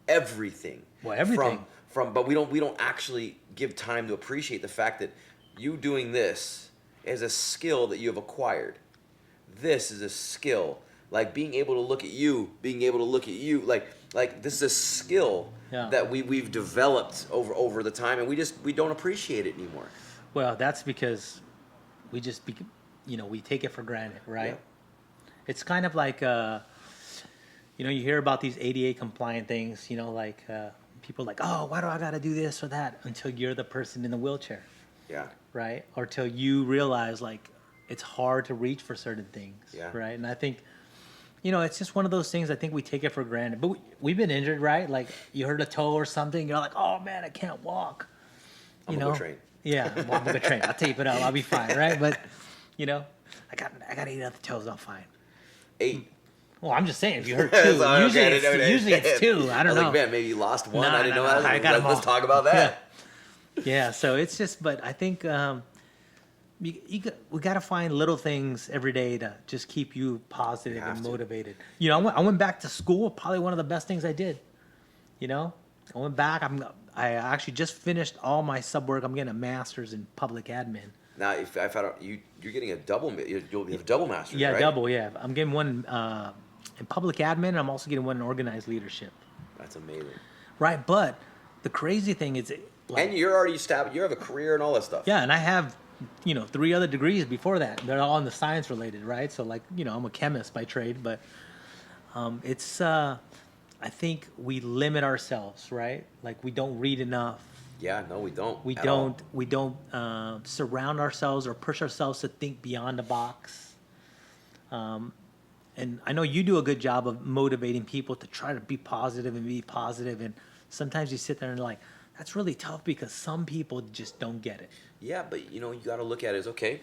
Everything. Well, everything. But we don't actually give time to appreciate the fact that you doing this is a skill that you have acquired. This is a skill. Like being able to look at you, like this is a skill that we've developed over the time, and we don't appreciate it anymore. Well, that's because we just we take it for granted, right? Yeah. It's kind of like you hear about these ADA compliant things, people are like, oh, why do I got to do this or that, until you're the person in the wheelchair. Yeah. Right? Or till you realize, like, it's hard to reach for certain things. Yeah. Right? And I think, it's just one of those things I think we take it for granted. But we've been injured, right? Like, you hurt a toe or something, you're like, oh, man, I can't walk. I'm going to go train. Yeah, well, I'm going to train. I'll tape it up. I'll be fine, right? But, I got 8 other toes. I'm fine. 8. Well, I'm just saying, if you hurt 2, usually it's 2. I don't know. Like, man, maybe you lost 1. I didn't know that. I got them Let's all. talk about that. Yeah, so it's just, but I think we got to find little things every day to just keep you positive and motivated. I went back to school, probably one of the best things I did. I went back. I actually just finished all my sub work. I'm getting a master's in public admin. Now, if I found out you're getting a double, you'll have a double master's, Yeah, right? double. Yeah, I'm getting one in public admin, and I'm also getting one in organized leadership. That's amazing. Right, but the crazy thing is, and you're already established. You have a career and all that stuff. Yeah, and I have, 3 other degrees before that. They're all in the science related, right? So, I'm a chemist by trade, but it's, I think we limit ourselves, right? Like, we don't read enough. Yeah, no, we don't. We don't surround ourselves or push ourselves to think beyond the box. And I know you do a good job of motivating people to try to be positive and be positive. And sometimes you sit there and like, that's really tough because some people just don't get it. Yeah, but you know, you got to look at it as, okay,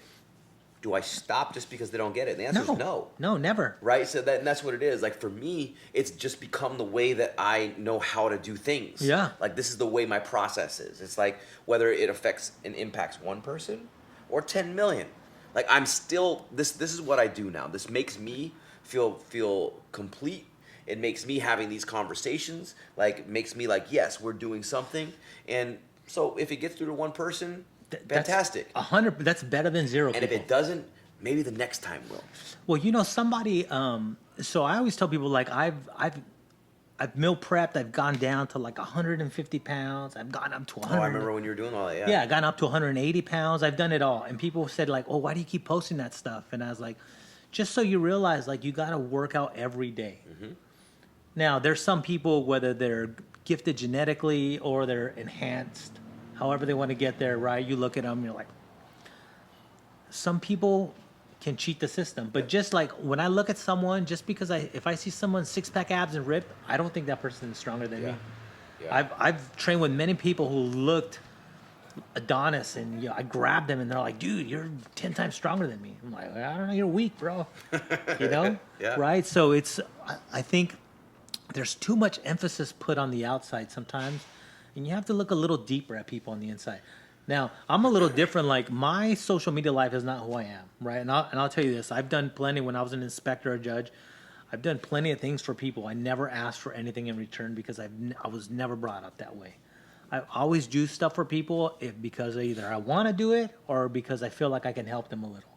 do I stop just because they don't get it? And the answer is no. No, never. Right? So that's what it is. Like for me, it's just become the way that I know how to do things. Yeah. Like this is the way my process is. It's like whether it affects and impacts one person or 10 million. Like I'm still this is what I do now. This makes me feel complete. It makes me having these conversations, like makes me like, yes, we're doing something. And so if it gets through to one person, fantastic. 100. That's better than zero. And if it doesn't, maybe the next time will. Well, you know, somebody. So I always tell people like I've meal prepped. I've gone down to like 150 pounds. I've gone up to 100. Oh, I remember when you were doing all that. Yeah. Yeah, I got up to 180 pounds. I've done it all. And people said like, "Oh, why do you keep posting that stuff?" And I was like, "Just so you realize, like, you got to work out every day." Mm-hmm. Now, there's some people, whether they're gifted genetically or they're enhanced, however they want to get there, right? You look at them, you're like, some people can cheat the system. But just like when I look at someone, just because if I see someone six-pack abs and ripped, I don't think that person is stronger than me. Yeah. I've trained with many people who looked Adonis, and I grabbed them, and they're like, "Dude, you're 10 times stronger than me." I'm like, "I don't know, you're weak, bro." You know, Yeah. right? So I think there's too much emphasis put on the outside sometimes, and you have to look a little deeper at people on the inside. Now, I'm a little different. Like my social media life is not who I am, right? And I'll tell you this: I've done plenty when I was an inspector or judge. I've done plenty of things for people. I never asked for anything in return because I was never brought up that way. I always do stuff for people because either I want to do it or because I feel like I can help them a little.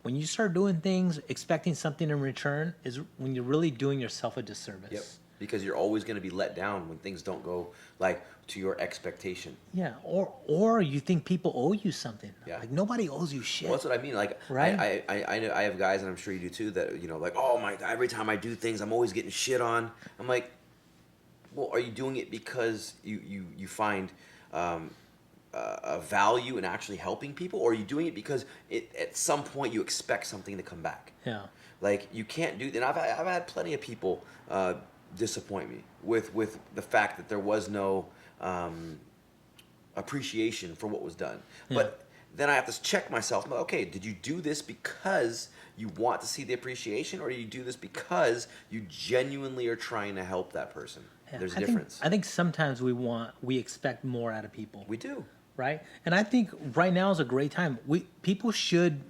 When you start doing things expecting something in return is when you're really doing yourself a disservice. Yep. Because you're always going to be let down when things don't go like to your expectation. Yeah, or you think people owe you something. Yeah. Like nobody owes you shit. Well, that's what I mean. Like, Right? I know I have guys, and I'm sure you do too, that like, oh my, every time I do things, I'm always getting shit on. I'm like, well, are you doing it because you find a value in actually helping people, or are you doing it because at some point you expect something to come back? Yeah. Like you can't do. And I've had plenty of people disappoint me with the fact that there was no appreciation for what was done. Yeah. But then I have to check myself. Okay, did you do this because you want to see the appreciation, or do you do this because you genuinely are trying to help that person? Yeah, There's a I difference. I think sometimes we expect more out of people. We do. Right? And I think right now is a great time. People should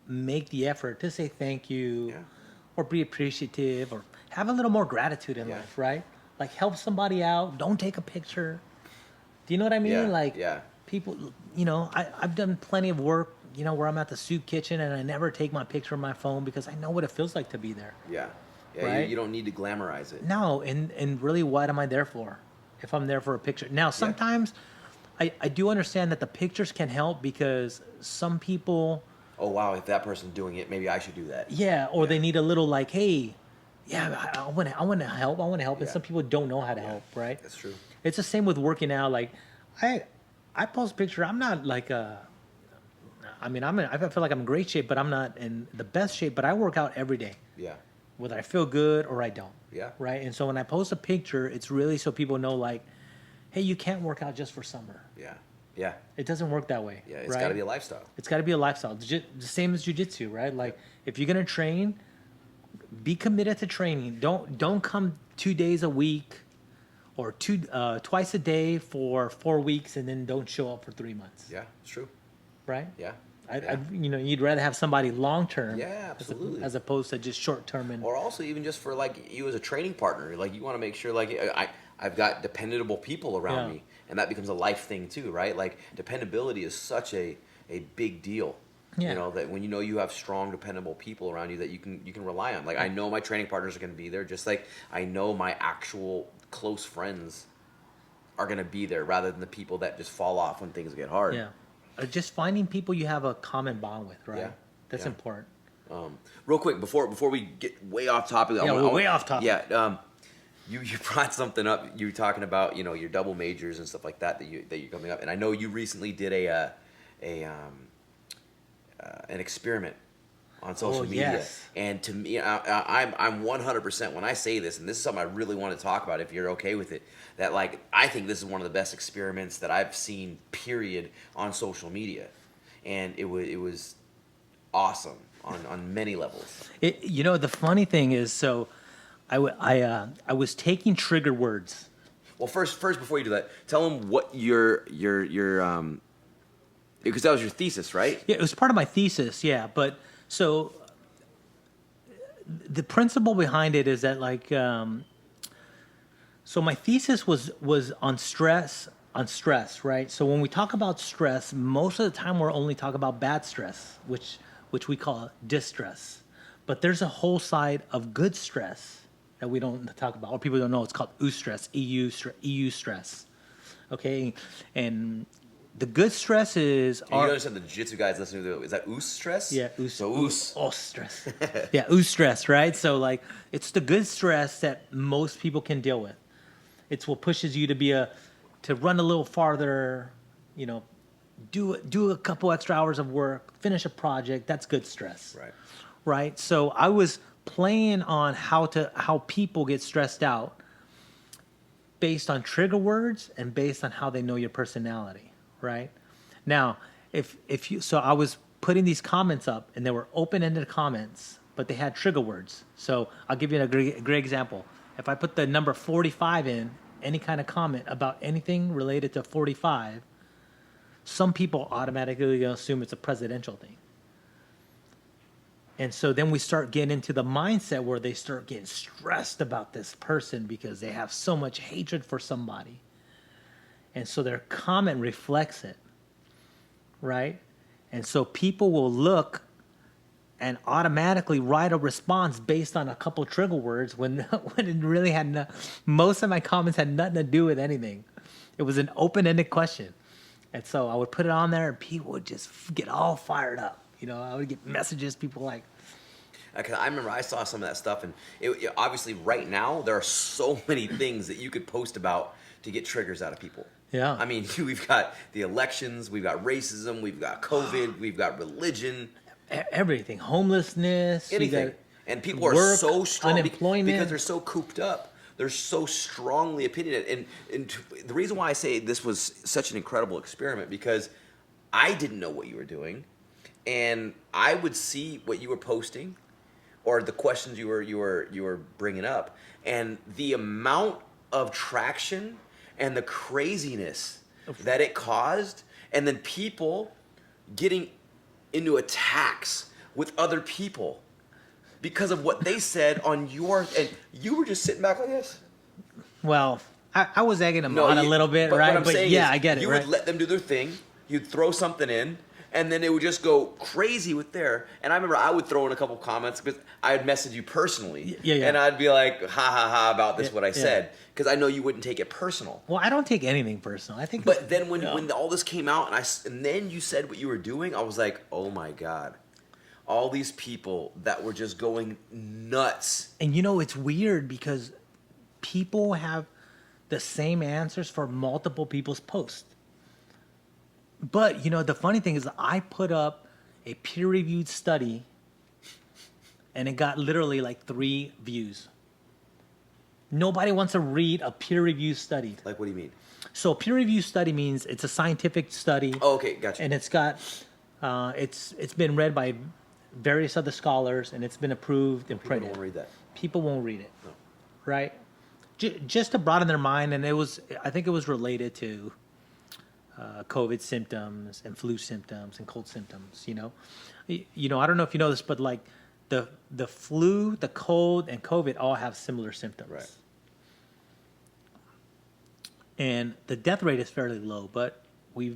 make the effort to say thank you, Yeah. or be appreciative, or have a little more gratitude in Yeah. life, right? Like help somebody out. Don't take a picture. Do you know what I mean? Yeah, Like yeah. people, I've done plenty of work, where I'm at the soup kitchen and I never take my picture on my phone because I know what it feels like to be there. Yeah. Yeah. Right? You don't need to glamorize it. No, and really, what am I there for? If I'm there for a picture. Now, sometimes I do understand that the pictures can help because some people, Oh wow, if that person's doing it, maybe I should do that. they need a little like, hey, I want to help. I want to help, and Yeah. some people don't know how to help, right? That's true. It's the same with working out. Like, I post a picture. I'm not like I feel like I'm in great shape, but I'm not in the best shape. But I work out every day, Yeah. whether I feel good or I don't. Yeah. Right. And so when I post a picture, it's really so people know, like, hey, you can't work out just for summer. Yeah. Yeah. It doesn't work that way. Yeah. It's right? got to be a lifestyle. It's got to be a lifestyle. The same as jiu-jitsu, right? Like, if you're gonna train, be committed to training. Don't come 2 days a week or twice a day for 4 weeks and then don't show up for 3 months. Yeah. It's true. Right? Yeah. You'd rather have somebody long term, Yeah, absolutely. as opposed to just short term. And Or also even just for like you as a training partner, like you want to make sure like I've got dependable people around Yeah. me, and that becomes a life thing too, right? Like dependability is such a big deal. Yeah. You know that when you have strong, dependable people around you that you can rely on. Like I know my training partners are going to be there, just like I know my actual close friends are going to be there, rather than the people that just fall off when things get hard. yeah, just finding people you have a common bond with, right? Yeah. That's Yeah. important. Real quick before we get way off topic. Yeah, we're way off topic. Yeah. You brought something up. You were talking about your double majors and stuff like that you're coming up, and I know you recently did an experiment on social media. Yes. And to me, I'm 100% when I say this, and this is something I really want to talk about if you're okay with it, that like I think this is one of the best experiments that I've seen, period, on social media. And it was awesome on many levels. The funny thing is, so I was taking trigger words. Well, first before you do that, tell them what your because that was your thesis, right? Yeah, it was part of my thesis. Yeah, but so the principle behind it is that like, so my thesis was on stress, right? So when we talk about stress, most of the time we're only talking about bad stress, which we call distress. But there's a whole side of good stress that we don't talk about, or people don't know. It's called eustress, EU stress. Okay, and the good stress is. You understand the jiu-jitsu guys listening to it? Is that oos stress? Yeah, So stress. Yeah, stress, right? So like, it's the good stress that most people can deal with. It's what pushes you to run a little farther, do a couple extra hours of work, finish a project. That's good stress. Right. Right. So I was playing on how people get stressed out based on trigger words and based on how they know your personality. Right. Now, so I was putting these comments up and they were open-ended comments, but they had trigger words. So I'll give you a great example. If I put the number 45 in, any kind of comment about anything related to 45, some people automatically assume it's a presidential thing. And so then we start getting into the mindset where they start getting stressed about this person because they have so much hatred for somebody. And so their comment reflects it, right? And so people will look and automatically write a response based on a couple trigger words when it really had most of my comments had nothing to do with anything. It was an open-ended question. And so I would put it on there and people would just get all fired up. I would get messages, people like. Because I remember I saw some of that stuff, and obviously right now there are so many things that you could post about to get triggers out of people. Yeah. I mean, we've got the elections, we've got racism, we've got COVID, we've got religion. Everything. Homelessness. Anything. And people are work, so strong unemployment. because they're so cooped up. They're so strongly opinionated. And the reason why I say this was such an incredible experiment, because I didn't know what you were doing. And I would see what you were posting, or the questions you were bringing up, and the amount of traction and the craziness that it caused, and then people getting into attacks with other people because of what they said on and you were just sitting back like this. Well, I was egging them on a little bit, right? But yeah, I get it. You right? would let them do their thing. You'd throw something in, and then it would just go crazy with there. And I remember I would throw in a couple comments because I'd message you personally. Yeah. And I'd be like, ha ha ha about this, what I said. Because I know you wouldn't take it personal. Well, I don't take anything personal. I think. But then when all this came out and then you said what you were doing, I was like, oh my God. All these people that were just going nuts. And it's weird because people have the same answers for multiple people's posts. But, the funny thing is I put up a peer-reviewed study and it got literally like 3 views. Nobody wants to read a peer-reviewed study. Like, what do you mean? So a peer-reviewed study means it's a scientific study. Oh, okay, gotcha. And it's got, it's been read by various other scholars and it's been approved and printed. People won't read that. People won't read it. No. Right? Just to broaden their mind, and I think it was related to COVID symptoms and flu symptoms and cold symptoms. I don't know if you know this, but like the flu, the cold, and COVID all have similar symptoms. Right. And the death rate is fairly low, but we're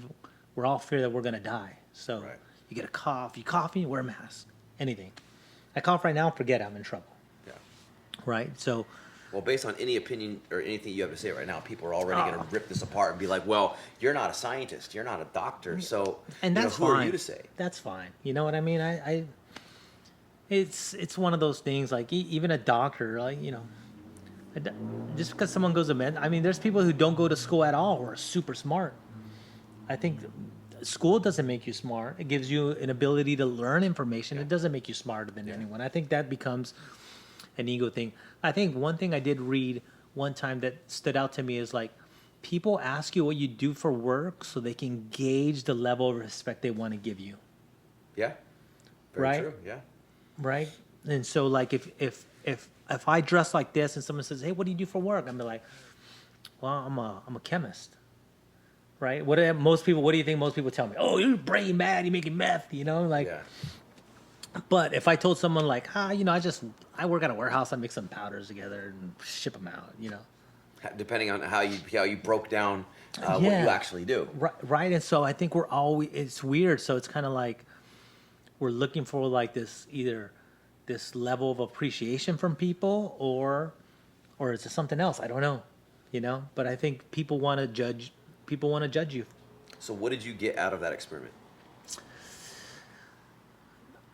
all fear that we're gonna die. So Right. you get a cough, you wear a mask, anything. I cough right now, forget I'm in trouble. Yeah. Right. So. Well, based on any opinion or anything you have to say right now, people are already going to rip this apart and be like, well, you're not a scientist. You're not a doctor. So and that's who fine. are you to say? That's fine. You know what I mean? It's one of those things, like even a doctor, like, just because someone goes to med, I mean, there's people who don't go to school at all who are super smart. I think school doesn't make you smart. It gives you an ability to learn information. Yeah. It doesn't make you smarter than Yeah. anyone. I think that becomes an ego thing. I think one thing I did read one time that stood out to me is like, people ask you what you do for work so they can gauge the level of respect they want to give you. Yeah. Very Right? true. Yeah. Right? And so like if I dress like this and someone says, "Hey, what do you do for work?" I'm like, "Well, I'm a chemist." Right? What do you think most people tell me? "Oh, you're brain mad, you're making meth," like. Yeah. But if I told someone like, I work at a warehouse, I mix some powders together and ship them out, Depending on how you broke down what you Yeah. actually do. Right. And so I think it's weird. So it's kind of like we're looking for like either this level of appreciation from people or is it something else? I don't know, but I think people want to judge you. So what did you get out of that experiment?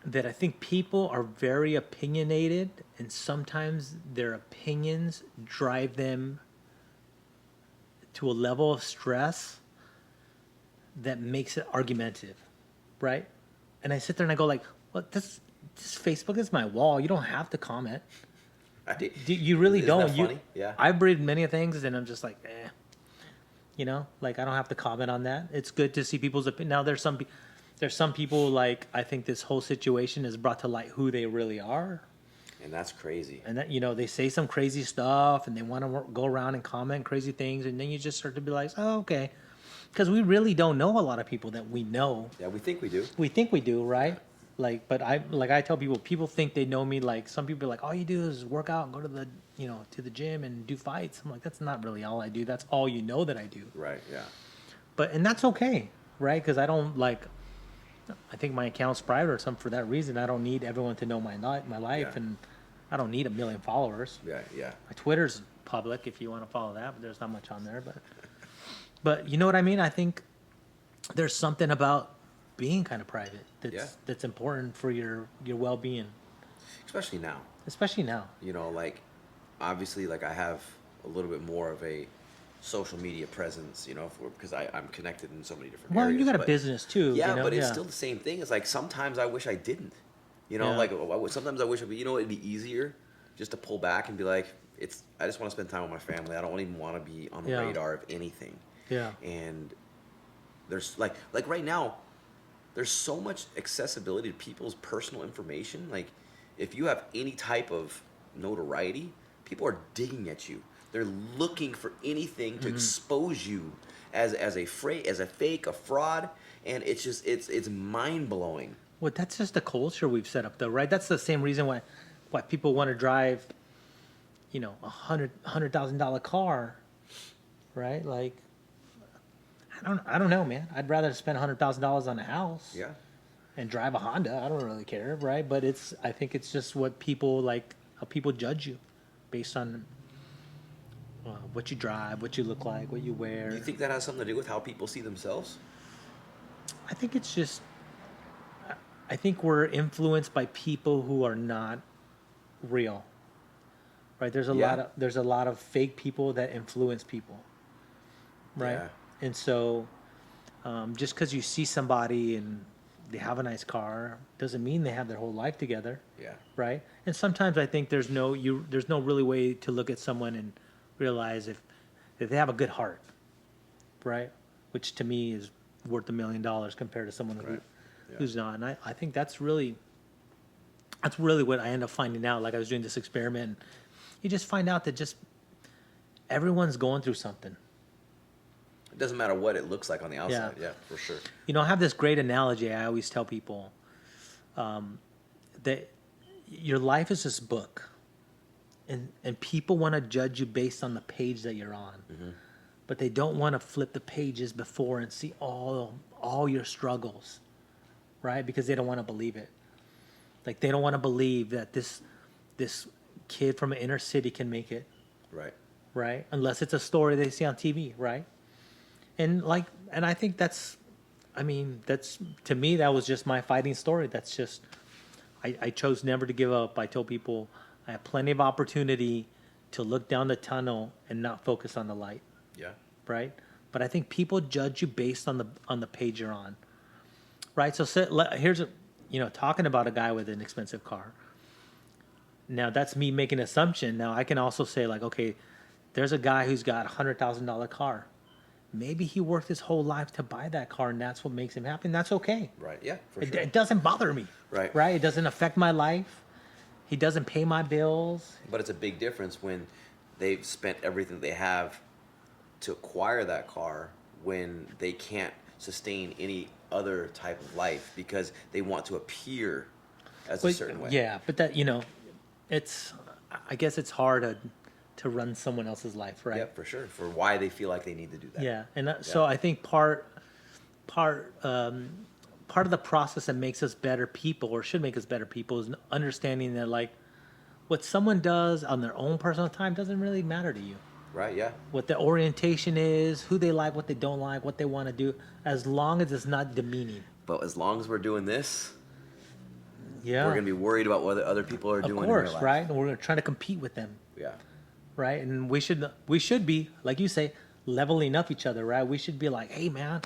That I think people are very opinionated, and sometimes their opinions drive them to a level of stress that makes it argumentative, right? And I sit there and I go like, "Well, this Facebook is my wall. You don't have to comment. You really Isn't don't." that funny? Yeah. I've read many things, and I'm just like, like I don't have to comment on that. It's good to see people's opinion. Now there's some people like I think this whole situation has brought to light who they really are. And that's crazy. And that they say some crazy stuff and they want to go around and comment crazy things, and then you just start to be like, "Oh, okay," because we really don't know a lot of people that we know. Yeah, we think we do. We think we do, right? But I tell people think they know me. Like some people are like, all you do is work out and go to the gym and do fights. I'm like, that's not really all I do. That's all you know that I do. Right. Yeah. And that's okay, right? Because I don't I think my account's private for that reason. I don't need everyone to know my life, Yeah. and I don't need 1 million followers. Yeah. Yeah. My Twitter's public if you want to follow that, but there's not much on there. But you know what I mean? I think there's something about being kind of private that's important for your well-being, Especially now. especially now. Like obviously, like I have a little bit more of a social media presence, because I'm connected in so many different Well, areas. you got a but- business too. Yeah, but it's yeah. still the same thing. It's like sometimes I wish I didn't. Yeah. Like sometimes I wish it'd be easier just to pull back and be like, I just want to spend time with my family. I don't even want to be on the Yeah. radar of anything. Yeah. And there's like right now, there's so much accessibility to people's personal information. Like if you have any type of notoriety, people are digging at you. They're looking for anything to expose you as a fake, a fraud, and it's just it's mind blowing. Well, that's just the culture we've set up, though, right? That's the same reason why people want to drive, $100,000 car, right? Like, I don't know, man. I'd rather spend $100,000 on a house, Yeah. and drive a Honda. I don't really care, right? But I think it's just what people like, how people judge you, based on what you drive, what you look like, what you wear. Do you think that has something to do with how people see themselves? I think it's just. I think we're influenced by people who are not real, right? There's a lot of fake people that influence people, right? Yeah. And so, just because you see somebody and they have a nice car doesn't mean they have their whole life together, Yeah. right? And sometimes I think there's no really way to look at someone and realize if they have a good heart, right? Which to me is worth $1 million compared to someone Right. Yeah. who's not. And I think that's really what I end up finding out. Like I was doing this experiment, and you just find out that just everyone's going through something. It doesn't matter what it looks like on the outside. Yeah, for sure. I have this great analogy I always tell people, that your life is this book, and people want to judge you based on the page that you're on, but they don't want to flip the pages before and see all your struggles, right? Because they don't want to believe it. Like they don't want to believe that this kid from an inner city can make it, right? Unless it's a story they see on TV, right? And I think that's to me, that was just my fighting story. That's just, I chose never to give up. I told people I have plenty of opportunity to look down the tunnel and not focus on the light, Yeah. right? but I think people judge you based on the page you're on, right? So here's talking about a guy with an expensive car. Now that's me making an assumption. Now I can also say like, okay, there's a guy who's got $100,000 car. Maybe he worked his whole life to buy that car, and that's what makes him happy. And that's okay. Right. Yeah. For sure. It doesn't bother me. Right. Right. It doesn't affect my life. He doesn't pay my bills. But it's a big difference when they've spent everything they have to acquire that car when they can't sustain any other type of life because they want to appear as a certain way. Yeah, but that I guess it's hard to run someone else's life, right? Yeah, for sure. For why they feel like they need to do that. Yeah, and so I think part of the process that makes us better people, or should make us better people, is understanding that like what someone does on their own personal time doesn't really matter to you. Right. Yeah. What the orientation is, who they like, what they don't like, what they want to do, as long as it's not demeaning. But as long as we're doing this, yeah, we're gonna be worried about what other people are doing. Of course, in their life. right? And we're gonna try to compete with them. Yeah. Right, and we should be, like you say, leveling up each other, right? We should be like, hey man,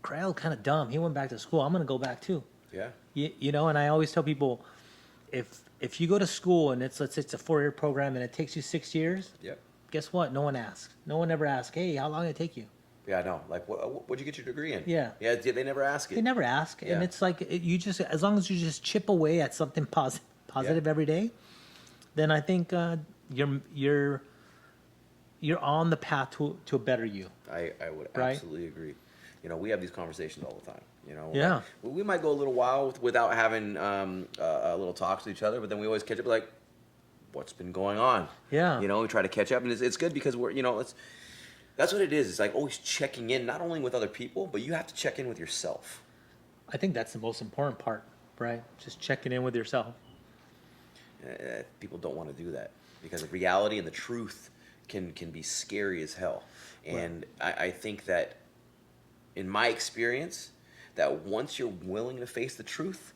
Crail's kind of dumb. He went back to school. I'm gonna go back too. Yeah. And I always tell people, if you go to school and let's say it's a 4-year program and it takes you 6 years, Yep. guess what? No one asks. No one ever asks, hey, how long did it take you? Yeah, I know. Like, what'd you get your degree in? Yeah. Yeah, they never ask it. They never ask, Yeah. and it's like you just, as long as you just chip away at something positive every day, then I think you're on the path to a better you. I would Right? absolutely agree. We have these conversations all the time. Yeah. Like, we might go a little while without having a little talks to each other, but then we always catch up like, what's been going on? Yeah. We try to catch up, and it's good because that's what it is. It's like always checking in, not only with other people, but you have to check in with yourself. I think that's the most important part, right? Just checking in with yourself. People don't want to do that because the reality and the truth can be scary as hell. And I think that, in my experience, that once you're willing to face the truth,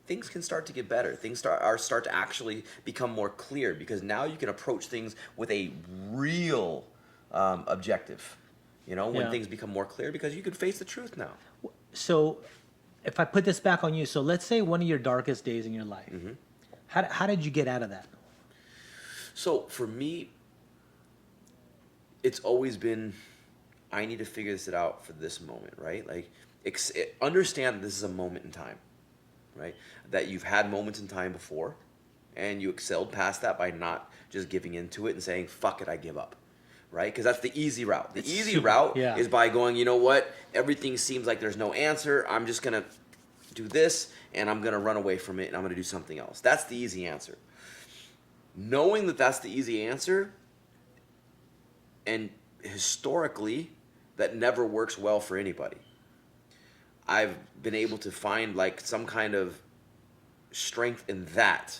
things can start to get better. Things start to actually become more clear because now you can approach things with a real objective. When things become more clear because you can face the truth now. So, if I put this back on you, so let's say one of your darkest days in your life, how did you get out of that? So for me, it's always been, I need to figure this out for this moment, right? Like, understand that this is a moment in time, right? That you've had moments in time before, and you excelled past that by not just giving into it and saying, fuck it, I give up, right? Because that's the easy route. The easy route is by going, you know what? Everything seems like there's no answer. I'm just going to do this, and I'm going to run away from it, and I'm going to do something else. That's the easy answer. Knowing that that's the easy answer, and historically, that never works well for anybody. I've been able to find like some kind of strength in that,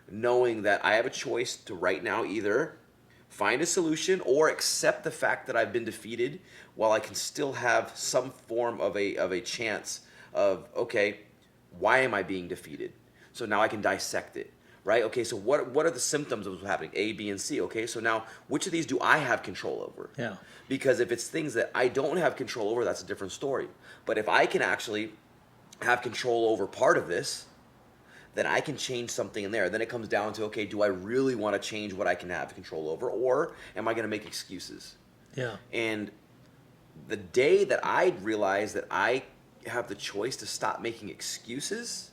knowing that I have a choice to right now either find a solution or accept the fact that I've been defeated while I can still have some form of a chance of, okay, why am I being defeated? So now I can dissect it. Right? Okay, so what are the symptoms of what's happening? A, B, and C. Okay, so now which of these do I have control over? Yeah. Because if it's things that I don't have control over, that's a different story. But if I can actually have control over part of this, then I can change something in there. Then it comes down to, okay, do I really want to change what I can have control over, or am I going to make excuses? Yeah. And the day that I realized that I have the choice to stop making excuses,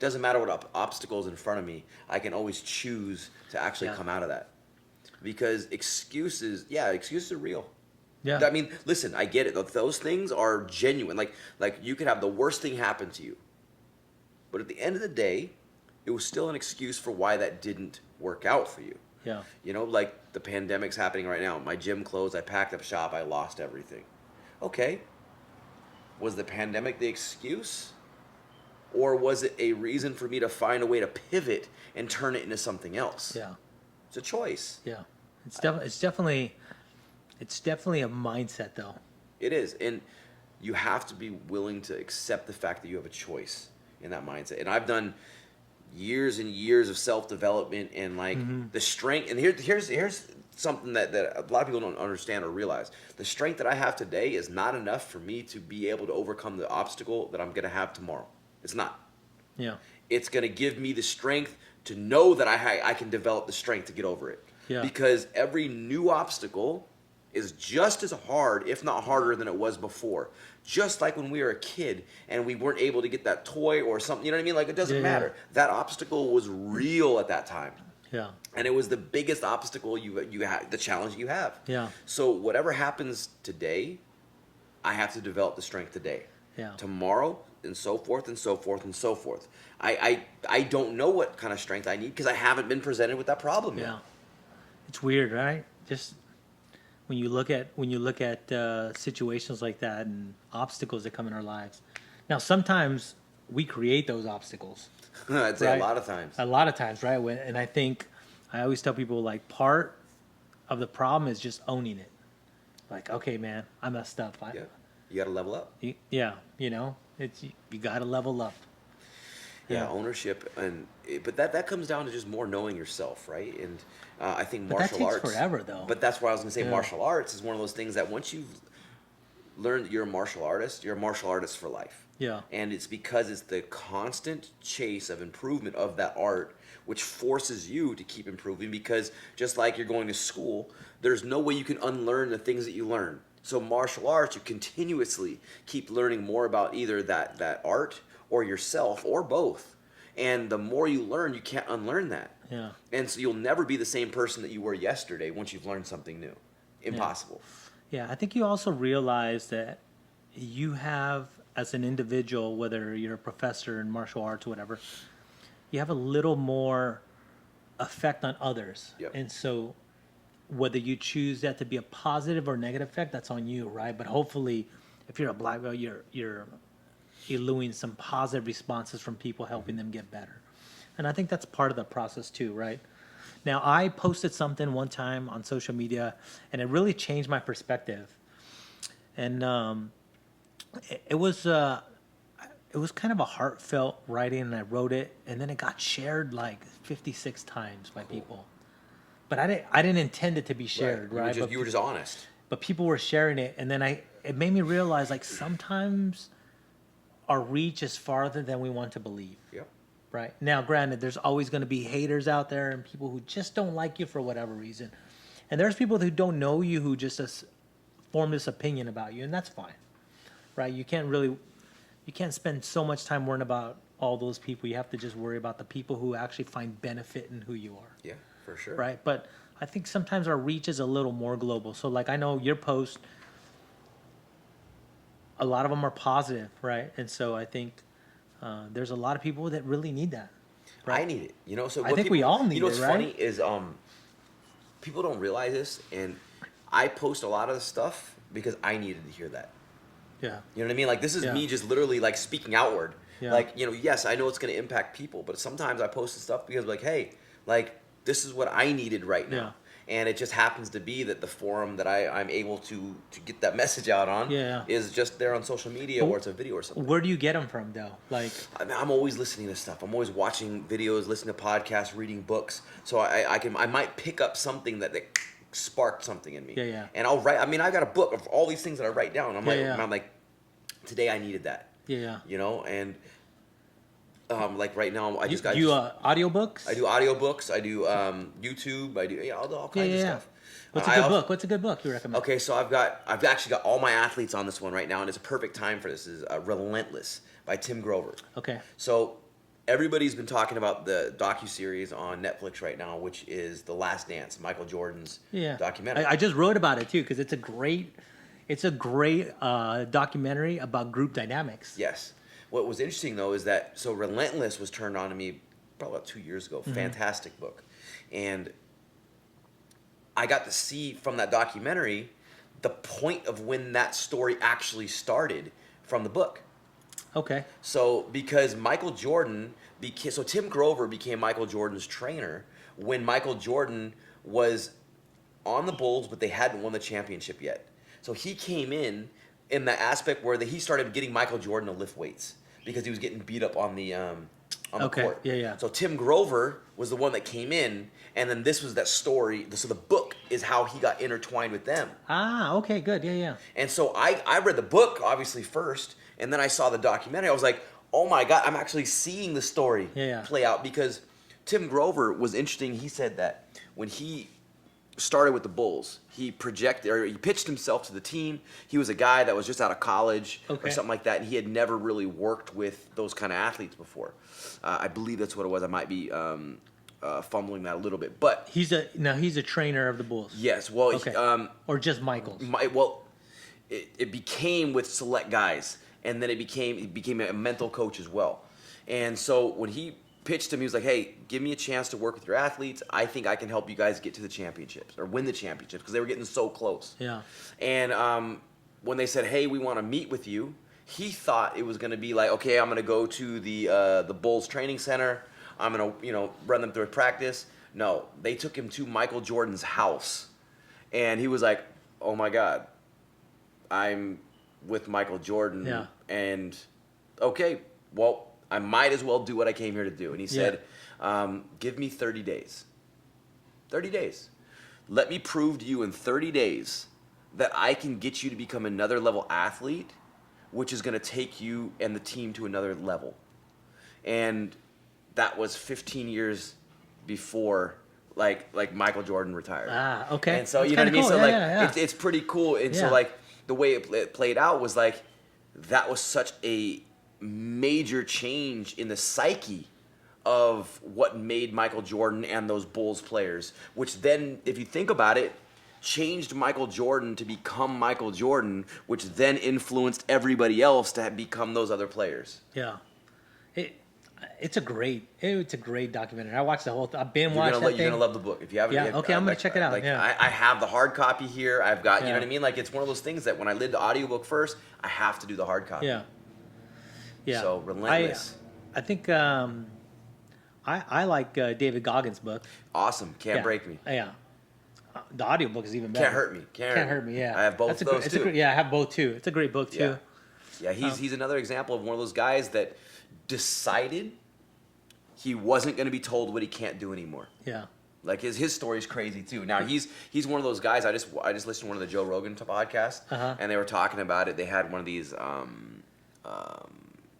doesn't matter what obstacles in front of me, I can always choose to actually come out of that. Because excuses are real. Yeah. I mean, listen, I get it. Those things are genuine. Like you could have the worst thing happen to you. But at the end of the day, it was still an excuse for why that didn't work out for you. Yeah. Like the pandemic's happening right now. My gym closed, I packed up shop, I lost everything. Okay. Was the pandemic the excuse? Or was it a reason for me to find a way to pivot and turn it into something else? Yeah. It's a choice. Yeah. It's definitely a mindset though. It is. And you have to be willing to accept the fact that you have a choice in that mindset. And I've done years and years of self-development and like the strength. And here's something that a lot of people don't understand or realize. The strength that I have today is not enough for me to be able to overcome the obstacle that I'm going to have tomorrow. It's not. Yeah. It's going to give me the strength to know that I can develop the strength to get over it. Yeah. Because every new obstacle is just as hard, if not harder, than it was before. Just like when we were a kid and we weren't able to get that toy or something, you know what I mean? Like, it doesn't matter. That obstacle was real at that time. Yeah. And it was the biggest obstacle you had, the challenge you have. Yeah. So whatever happens today, I have to develop the strength today. Yeah. Tomorrow, and so forth and so forth and so forth. I don't know what kind of strength I need because I haven't been presented with that problem yet. It's weird, right? Just when you look at situations like that and obstacles that come in our lives. Now, sometimes we create those obstacles. I'd say a lot of times. A lot of times, right? And I think I always tell people, like, part of the problem is just owning it. Like, okay, man, I messed up. You got to level up. You got to level up. Yeah, ownership, but that comes down to just more knowing yourself, right? And I think But martial that takes arts forever, though. But that's why I was going to say martial arts is one of those things that once you've learned that you're a martial artist for life. Yeah. And it's because it's the constant chase of improvement of that art which forces you to keep improving, because just like you're going to school, there's no way you can unlearn the things that you learn. So martial arts, you continuously keep learning more about either that art or yourself or both. And the more you learn, you can't unlearn that. Yeah. And so you'll never be the same person that you were yesterday once you've learned something new. Impossible. Yeah, I think you also realize that you have, as an individual, whether you're a professor in martial arts or whatever, you have a little more effect on others. Yep. And so whether you choose that to be a positive or negative effect, that's on you, right? But hopefully, if you're a black belt, you're eluding some positive responses from people, helping them get better. And I think that's part of the process too, right? Now, I posted something one time on social media, and it really changed my perspective. And it was kind of a heartfelt writing, and I wrote it, and then it got shared like 56 times by people. But I didn't intend it to be shared, right? You were just honest. But people were sharing it, and then it made me realize, like, sometimes our reach is farther than we want to believe. Yeah. Right. Now, granted, there's always going to be haters out there and people who just don't like you for whatever reason. And there's people who don't know you who just form this opinion about you, and that's fine. Right? You can't spend so much time worrying about all those people. You have to just worry about the people who actually find benefit in who you are. Yeah, for sure. Right? But I think sometimes our reach is a little more global. So, like, I know your posts, a lot of them are positive, right? And so I think there's a lot of people that really need that. Right? I need it, you know. So I think we all need it, right? What's funny is people don't realize this, and I post a lot of the stuff because I needed to hear that. Yeah. You know what I mean? Like, this is me just literally like speaking outward. Yeah. Like, you know, yes, I know it's going to impact people, but sometimes I post the stuff because, like, hey, like, this is what I needed right now. Yeah. And it just happens to be that the forum that I'm able to get that message out on is just there on social media, or it's a video or something. Where do you get them from, though? Like, I mean, I'm always listening to stuff. I'm always watching videos, listening to podcasts, reading books. So I might pick up something that sparked something in me. Yeah, yeah. And I'll write. I mean, I got a book of all these things that I write down. I'm like, today I needed that. Yeah. You know, and like right now, I just got. Do you audiobooks? I do audiobooks. I do YouTube. I do all kinds of stuff. What's a good book? What's a good book you recommend? Okay, so I've actually got all my athletes on this one right now, and it's a perfect time for this. This is Relentless by Tim Grover. Okay. So everybody's been talking about the docuseries on Netflix right now, which is The Last Dance, Michael Jordan's documentary. I just wrote about it too because it's a great documentary about group dynamics. Yes. What was interesting though is that Relentless was turned on to me probably about 2 years ago. Mm-hmm. Fantastic book, and I got to see from that documentary the point of when that story actually started from the book. Okay. So because Michael Jordan Tim Grover became Michael Jordan's trainer when Michael Jordan was on the Bulls, but they hadn't won the championship yet. So he came in the aspect where he started getting Michael Jordan to lift weights because he was getting beat up on the on the Okay. court. Yeah, yeah. So Tim Grover was the one that came in, and then this was that story. So the book is how he got intertwined with them. Ah, okay, good. Yeah, yeah. And so I read the book obviously first, and then I saw the documentary. I was like, oh my God, I'm actually seeing the story Yeah. play out, because Tim Grover was interesting. He said that when he started with the Bulls, he pitched himself to the team. He was a guy that was just out of college or Okay. something like that, and he had never really worked with those kind of athletes before. I believe that's what it was. I might be fumbling that a little bit, but He's a trainer of the Bulls. yes. Well, Okay. Or just Michael's. it became with select guys, and then it became a mental coach as well. And so when he pitched him, he was like, "Hey, give me a chance to work with your athletes. I think I can help you guys get to the championships or win the championships," because they were getting so close. Yeah. And when they said, "Hey, we want to meet with you," he thought it was going to be like, "Okay, I'm going to go to the Bulls training center. I'm going to run them through a practice." No, they took him to Michael Jordan's house, and he was like, "Oh my God, I'm with Michael Jordan." Yeah. And okay, well, I might as well do what I came here to do. And he said, "Give me 30 days. 30 days. Let me prove to you in 30 days that I can get you to become another level athlete, which is going to take you and the team to another level." And that was 15 years before like Michael Jordan retired. Ah, okay. And so That's you know what I mean? kinda So cool. like Yeah. it's pretty cool. And so Yeah. like the way it played out was like that was such a major change in the psyche of what made Michael Jordan and those Bulls players, which then, if you think about it, changed Michael Jordan to become Michael Jordan, which then influenced everybody else to become those other players. Yeah. It's a great documentary. I watched the whole. I've been You're watching that you're thing. gonna love the book if you haven't. Yeah, okay, I'm gonna like, check it out, Like yeah. I have the hard copy here. I've got you know Yeah. what I mean. Like it's one of those things that when I did the audiobook first, I have to do the hard copy. Yeah. Yeah. So relentless. I think I like David Goggins' book. Awesome. Can't Yeah. break me. Yeah. The audiobook is even better. Can't hurt me. Can't hurt me. Yeah. I have both That's of a those it's too. I have both too. It's a great book too. Yeah. Yeah, he's another example of one of those guys that decided he wasn't going to be told what he can't do anymore. Yeah. Like his story's crazy too. Now he's one of those guys. I just listened to one of the Joe Rogan podcasts, and they were talking about it. They had one of these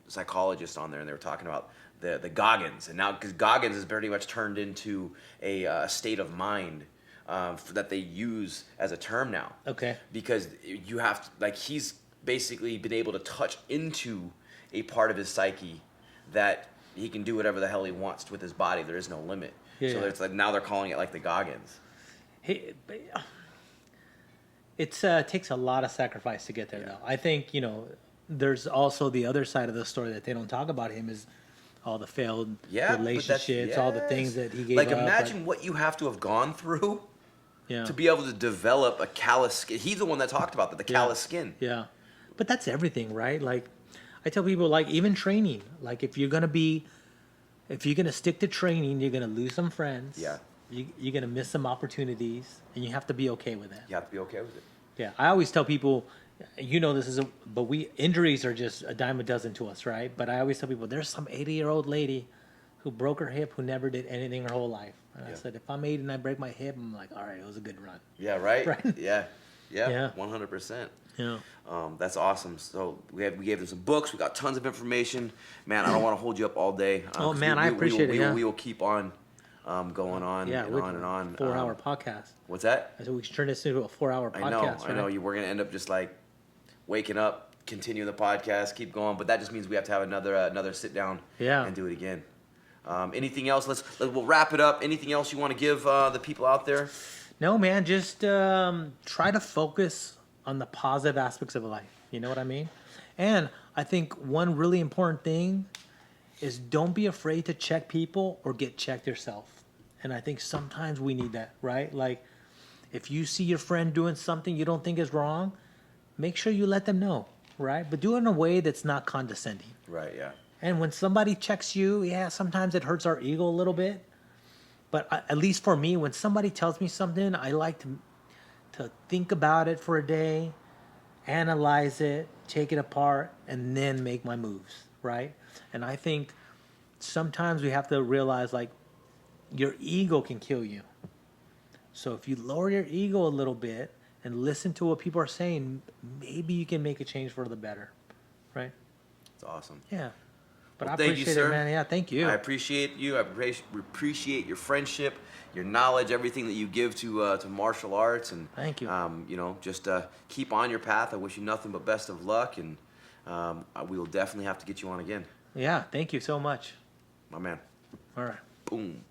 psychologists on there, and they were talking about the Goggins, and now because Goggins is pretty much turned into a state of mind that they use as a term now. Okay. Because you have to, like, he's basically been able to touch into a part of his psyche that he can do whatever the hell he wants with his body. There is no limit. Yeah, So yeah. it's like now they're calling it like the Goggins. It takes a lot of sacrifice to get there, though. I think there's also the other side of the story that they don't talk about him is all the failed relationships, all the things that he gave like up. imagine what you have to have gone through Yeah. to be able to develop a callous skin. He's the one that talked about that, the callous skin. Yeah. But that's everything, right? Like I tell people, like even training, like if you're gonna stick to training, you're gonna lose some friends. Yeah. You're gonna miss some opportunities, and you have to be okay with that. You have to be okay with it. Yeah. I always tell people, injuries are just a dime a dozen to us, right? But I always tell people, there's some 80-year-old lady who broke her hip who never did anything her whole life. And I said, if I'm 80 and I break my hip, I'm like, all right, it was a good run. Yeah, right? Right. Yeah. Yeah. Yeah, 100%. Yeah. That's awesome. So we gave them some books. We got tons of information. Man, I don't want to hold you up all day. Oh, man, I appreciate it. We will keep on going on and on and on. 4-hour podcast. What's that? I said we should turn this into a 4-hour podcast. I know. We're going to end up just like waking up, continue the podcast, keep going. But that just means we have to have another sit down and do it again. Anything else? We'll wrap it up. Anything else you want to give the people out there? No, man, just try to focus on the positive aspects of life. You know what I mean? And I think one really important thing is don't be afraid to check people or get checked yourself. And I think sometimes we need that, right? Like if you see your friend doing something you don't think is wrong, make sure you let them know, right? But do it in a way that's not condescending. Right, yeah. And when somebody checks you, sometimes it hurts our ego a little bit. But at least for me, when somebody tells me something, I like to think about it for a day, analyze it, take it apart, and then make my moves, right? And I think sometimes we have to realize like your ego can kill you. So if you lower your ego a little bit and listen to what people are saying, maybe you can make a change for the better, right? It's awesome. Yeah. But Well, I thank you, appreciate sir. it, man. Yeah, thank you. I appreciate you. I appreciate your friendship, your knowledge, everything that you give to martial arts, and Thank you. you know, just keep on your path. I wish you nothing but best of luck, and we will definitely have to get you on again, Yeah, thank you so much. my man. All right. Boom.